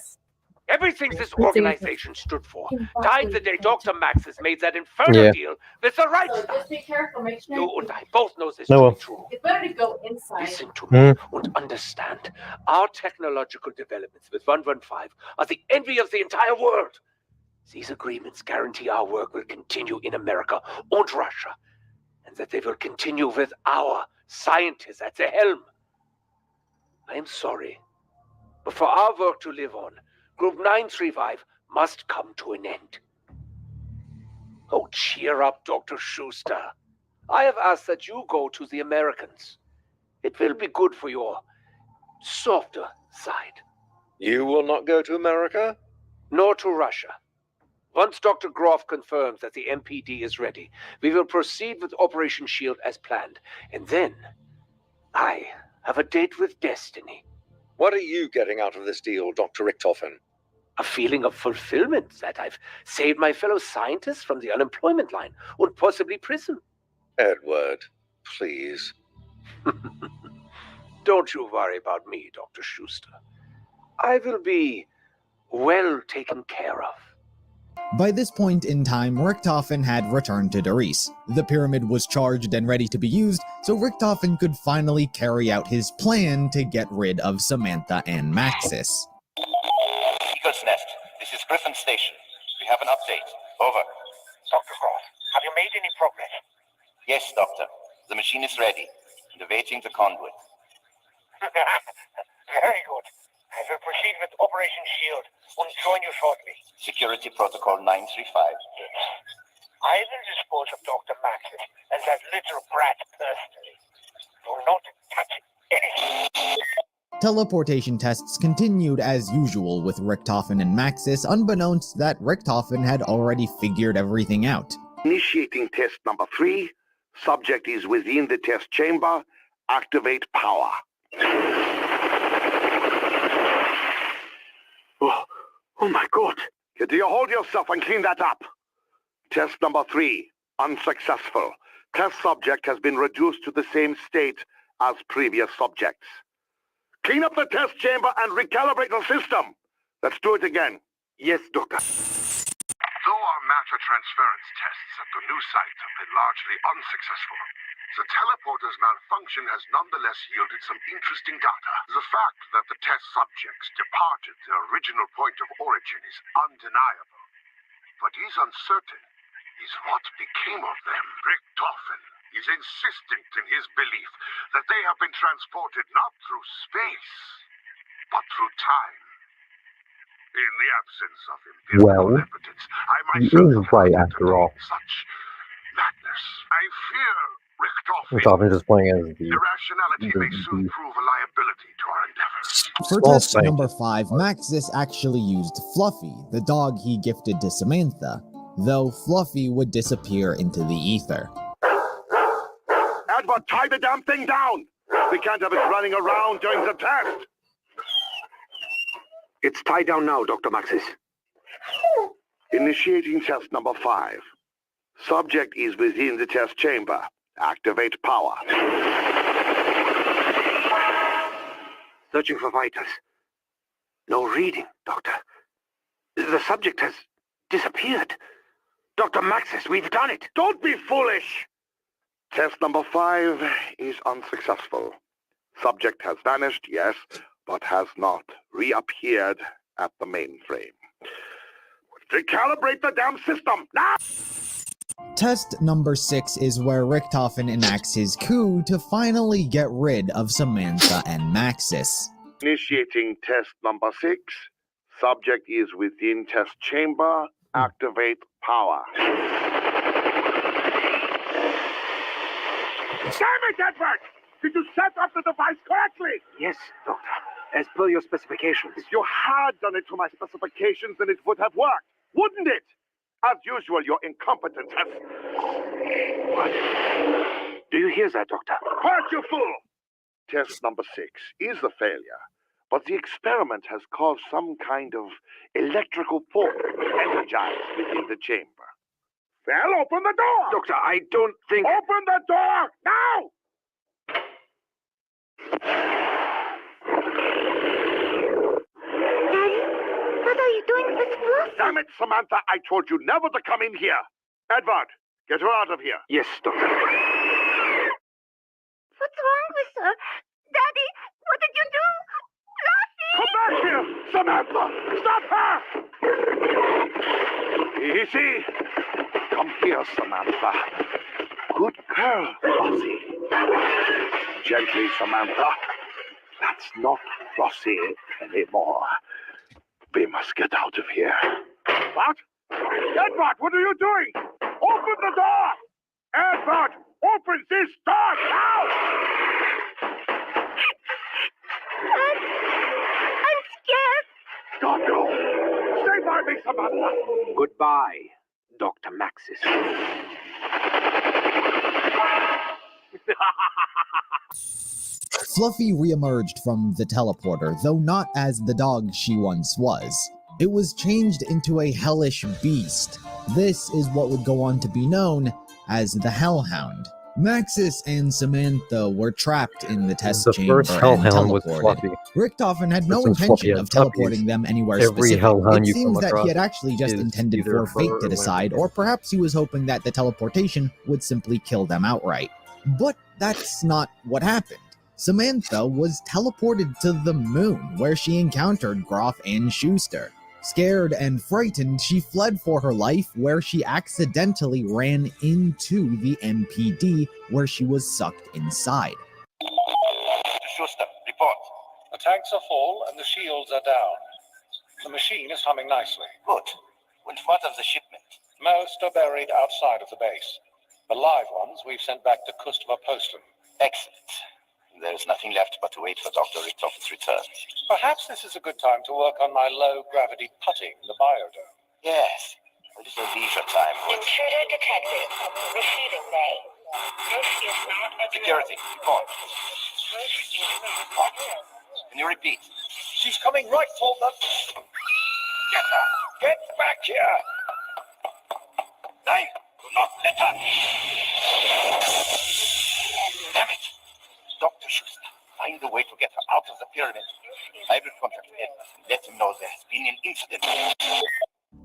Everything this organization stood for died the day Dr. Maxis made that infernal Yeah. deal with the right So stuff. just be careful. Make sure You and I both know this No, to well. be true. it's better to go inside. Listen to me and understand. Our technological developments with 115 are the envy of the entire world. These agreements guarantee our work will continue in America and Russia, and that they will continue with our scientists at the helm. I am sorry, but for our work to live on, Group 935 must come to an end. Oh, cheer up, Dr. Schuster. I have asked that you go to the Americans. It will be good for your softer side. You will not go to America? Nor to Russia. Once Dr. Groff confirms that the MPD is ready, we will proceed with Operation Shield as planned. And then, I have a date with destiny. What are you getting out of this deal, Dr. Richtofen? A feeling of fulfillment that I've saved my fellow scientists from the unemployment line and possibly prison. Edward, please. Don't you worry about me, Dr. Schuster. I will be well taken care of. By this point in time, Richtofen had returned to Doris. The pyramid was charged and ready to be used, so Richtofen could finally carry out his plan to get rid of Samantha and Maxis. Eagle's Nest, this is Griffin Station. We have an update. Over. Dr. Groff, have you made any progress? Yes, Doctor. The machine is ready and awaiting the conduit. Very good. I will proceed with Operation Shield and join you shortly. Security Protocol 935. I will dispose of Dr. Maxis and that little brat personally. Do not touch anything. Teleportation tests continued as usual with Richtofen and Maxis, unbeknownst that Richtofen had already figured everything out. Initiating test number 3. Subject is within the test chamber. Activate power. Oh my God. Do you hold yourself and clean that up? Test number 3. Unsuccessful. Test subject has been reduced to the same state as previous subjects. Clean up the test chamber and recalibrate the system. Let's do it again. Yes, Doctor. Though our matter transference tests at the new site have been largely unsuccessful, the teleporter's malfunction has nonetheless yielded some interesting data. The fact that the test subjects departed their original point of origin is undeniable. What is uncertain is what became of them. Richtofen is insistent in his belief that they have been transported not through space, but through time. In the absence of empirical evidence, I he myself is right after all. such madness. I fear Richtofen is just playing as the irrationality may soon prove a liability to our endeavor. For Small test spank. number 5, Maxis actually used Fluffy, the dog he gifted to Samantha, though Fluffy would disappear into the ether. Edward, tie the damn thing down! We can't have it running around during the test! It's tied down now, Dr. Maxis. Initiating test number 5. Subject is within the test chamber. Activate power. Searching for vitals. No reading, Doctor. The subject has disappeared. Dr. Maxis, we've done it. Don't be foolish! Test number 5 is unsuccessful. Subject has vanished, yes, but has not reappeared at the mainframe. Recalibrate the damn system, now! Test number 6 is where Richtofen enacts his coup to finally get rid of Samantha and Maxis. Initiating test number 6. Subject is within test chamber. Activate power. Damn it, Edward! Did you set up the device correctly? Yes, Doctor. As per your specifications. If you had done it to my specifications, then it would have worked, wouldn't it? As usual, your incompetence has... What? Do you hear that, Doctor? Quiet, you fool! Test number 6 is a failure, but the experiment has caused some kind of electrical force energized within the chamber. Well, open the door! Doctor, I don't think... Open the door! Now! Daddy, what are you doing with Fluffy? Damn it, Samantha, I told you never to come in here. Edward, get her out of here. Yes, Doctor. What's wrong with her? Daddy, what did you do? Fluffy! Come back here, Samantha! Stop her! Easy. Come here, Samantha. Good girl, Flossie. Gently, Samantha. That's not Flossie anymore. We must get out of here. What? Edward, what are you doing? Open the door! Edward, open this door now! I'm scared. Don't go! Stay by me, Samantha! Goodbye, Dr. Maxis. Fluffy reemerged from the teleporter, though not as the dog she once was. It was changed into a hellish beast. This is what would go on to be known as the Hellhound. Maxis and Samantha were trapped in the test The chamber first and Hellhound was teleported. Fluffy. Richtofen had no This one's intention Fluffy. of teleporting Puppies. them anywhere Every specific. Hellhound It you seems come that he across had actually just is intended either for a fate fur to or decide, whatever. or perhaps he was hoping that the teleportation would simply kill them outright. But that's not what happened. Samantha was teleported to the moon, where she encountered Groff and Schuster. Scared and frightened, she fled for her life, where she accidentally ran into the MPD, where she was sucked inside. Schuster, report. The tanks are full and the shields are down. The machine is humming nicely. Good. And what of the shipment? Most are buried outside of the base. The live ones we've sent back to Kustva Posten. Excellent. There's nothing left but to wait for Dr. Richtofen's return. Perhaps this is a good time to work on my low-gravity putting in the biodome. Yes, a little leisure time. Intruder detected. Receiving bay. This is not a Security, report. This is not a Can you repeat? She's coming right for them. Get her! Get back here! Nein, do not let her! Damn it! Dr. Schuster, find a way to get her out of the pyramid. I will contact Edwards and let him know there has been an incident.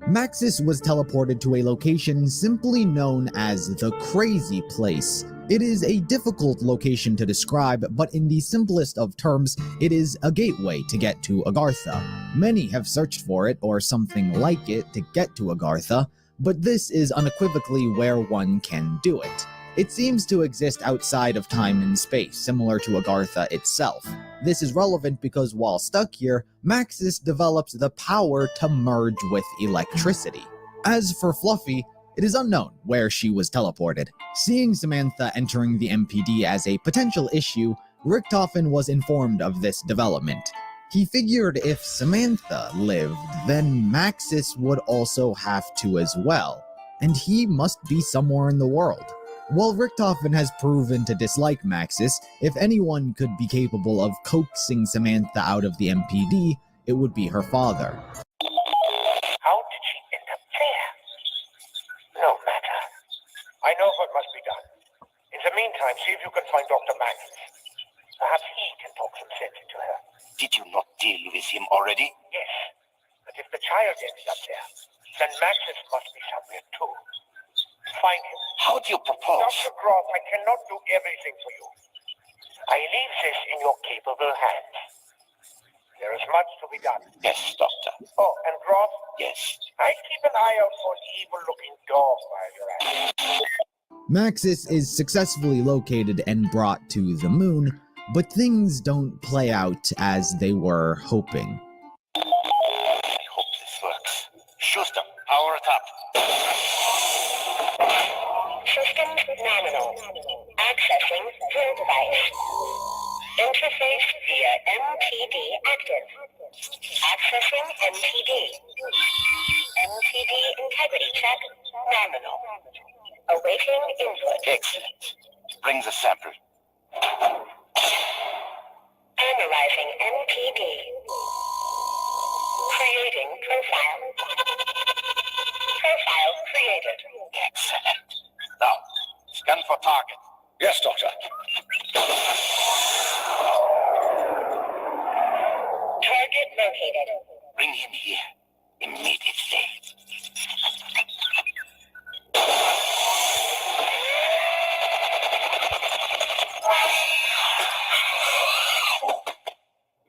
Maxis was teleported to a location simply known as the Crazy Place. It is a difficult location to describe, but in the simplest of terms, it is a gateway to get to Agartha. Many have searched for it or something like it to get to Agartha, but this is unequivocally where one can do it. It seems to exist outside of time and space, similar to Agartha itself. This is relevant because while stuck here, Maxis develops the power to merge with electricity. As for Fluffy, it is unknown where she was teleported. Seeing Samantha entering the MPD as a potential issue, Richtofen was informed of this development. He figured if Samantha lived, then Maxis would also have to as well, and he must be somewhere in the world. While Richthofen has proven to dislike Maxis, if anyone could be capable of coaxing Samantha out of the MPD, it would be her father. How did she end up there? No matter. I know what must be done. In the meantime, see if you can find Dr. Maxis. Perhaps he can talk some sense into her. Did you not deal with him already? Yes. But if the child ends up there, then Maxis must be somewhere too. Find him. How do you propose? Dr. Groth, I cannot do everything for you. I leave this in your capable hands. There is much to be done. Yes, Doctor. Oh, and Groth? Yes. I keep an eye out for an evil-looking dog while you're at it. Maxis is successfully located and brought to the moon, but things don't play out as they were hoping. I hope this works. Schuster, power it up. Systems nominal. Accessing the device. Interface via MPD active. Accessing MPD. MPD integrity check nominal. Awaiting input. Excellent. Bring the sample. Analyzing MPD. Creating profile. Profile created. Excellent. Now, scan for target. Yes, Doctor. Target located. Bring him here immediately.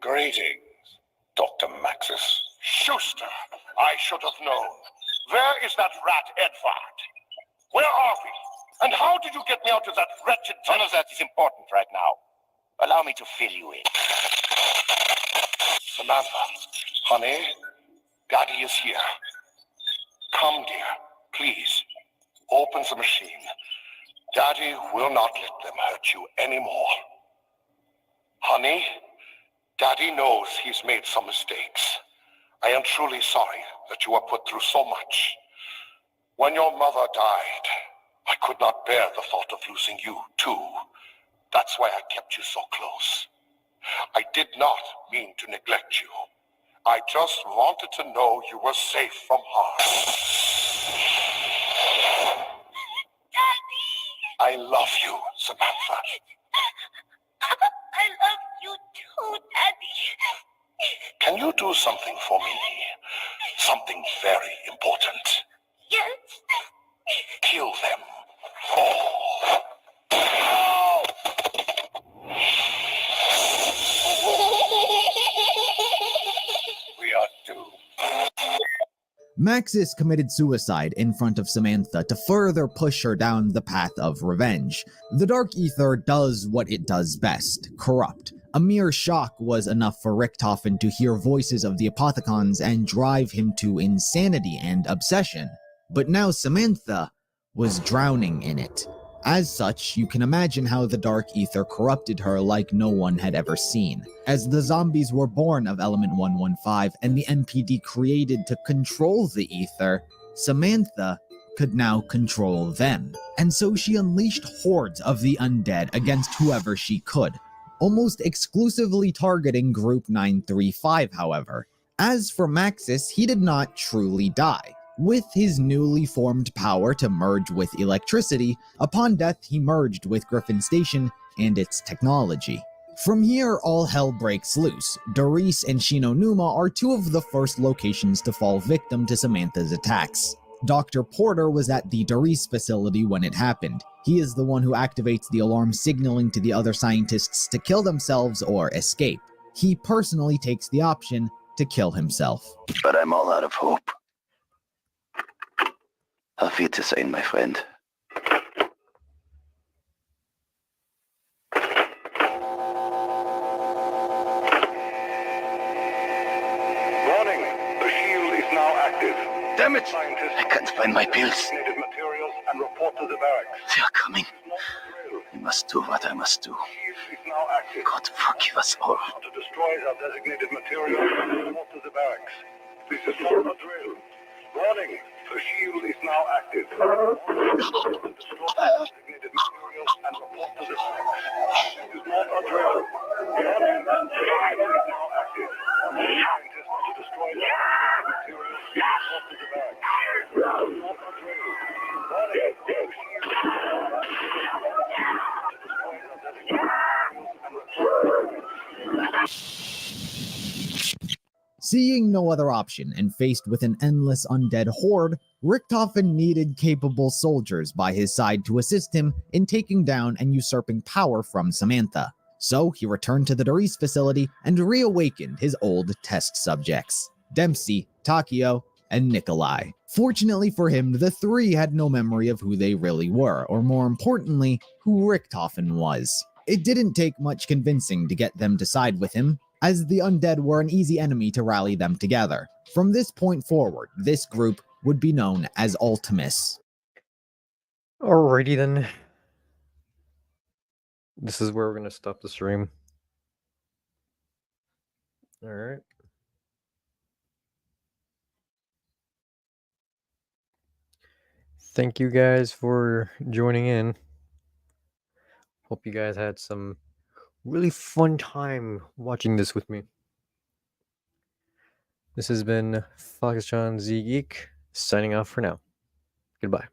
Greetings, Dr. Maxis. Schuster, I should have known. Where is that rat Edvard? Where are we? And how did you get me out of that wretched... None of that is important right now. Allow me to fill you in. Samantha, honey, Daddy is here. Come, dear, please. Open the machine. Daddy will not let them hurt you anymore. Honey, Daddy knows he's made some mistakes. I am truly sorry that you were put through so much. When your mother died, I could not bear the thought of losing you, too. That's why I kept you so close. I did not mean to neglect you. I just wanted to know you were safe from harm. Daddy! I love you, Samantha. I love you too, Daddy. Can you do something for me? Something very important. Yes. Kill them all. We are doomed. Maxis committed suicide in front of Samantha to further push her down the path of revenge. The Dark Ether does what it does best, corrupt. A mere shock was enough for Richthofen to hear voices of the Apothicons and drive him to insanity and obsession. But now Samantha was drowning in it. As such, you can imagine how the Dark Ether corrupted her like no one had ever seen. As the zombies were born of Element 115 and the MPD created to control the Ether, Samantha could now control them. And so she unleashed hordes of the undead against whoever she could, almost exclusively targeting Group 935, however. As for Maxis, he did not truly die. With his newly formed power to merge with electricity, upon death he merged with Griffin Station and its technology. From here, all hell breaks loose. Doris and Shinonuma are two of the first locations to fall victim to Samantha's attacks. Dr. Porter was at the Doris facility when it happened. He is the one who activates the alarm signaling to the other scientists to kill themselves or escape. He personally takes the option to kill himself. But I'm all out of hope. Auf Wiedersehen, my friend. Warning, the shield is now active. Damn it! I can't find my pills. Needed materials and report to the barracks. They are coming. I must do what I must do. Shield is now active. God forgive us all. To destroy our designated material and report to the barracks. This is not a drill. Warning, the shield is now active. To destroy our designated material and report to the barracks. This is not a drill. Warning, the shield is now active. Scientists to destroy our designated material and report to the barracks. This is not a drill. Warning, the shield is now Seeing no other option and faced with an endless undead horde, Richthofen needed capable soldiers by his side to assist him in taking down and usurping power from Samantha. So he returned to the Doris facility and reawakened his old test subjects, Dempsey, Takio, and Nikolai. Fortunately for him, the three had no memory of who they really were, or more importantly, who Richthofen was. It didn't take much convincing to get them to side with him, as the undead were an easy enemy to rally them together. From this point forward, this group would be known as Ultimus. Alrighty then. This is where we're gonna stop the stream. Alright. Thank you guys for joining in. Hope you guys had some really fun time watching this with me. This has been Foxjon Z Geek signing off for now. Goodbye.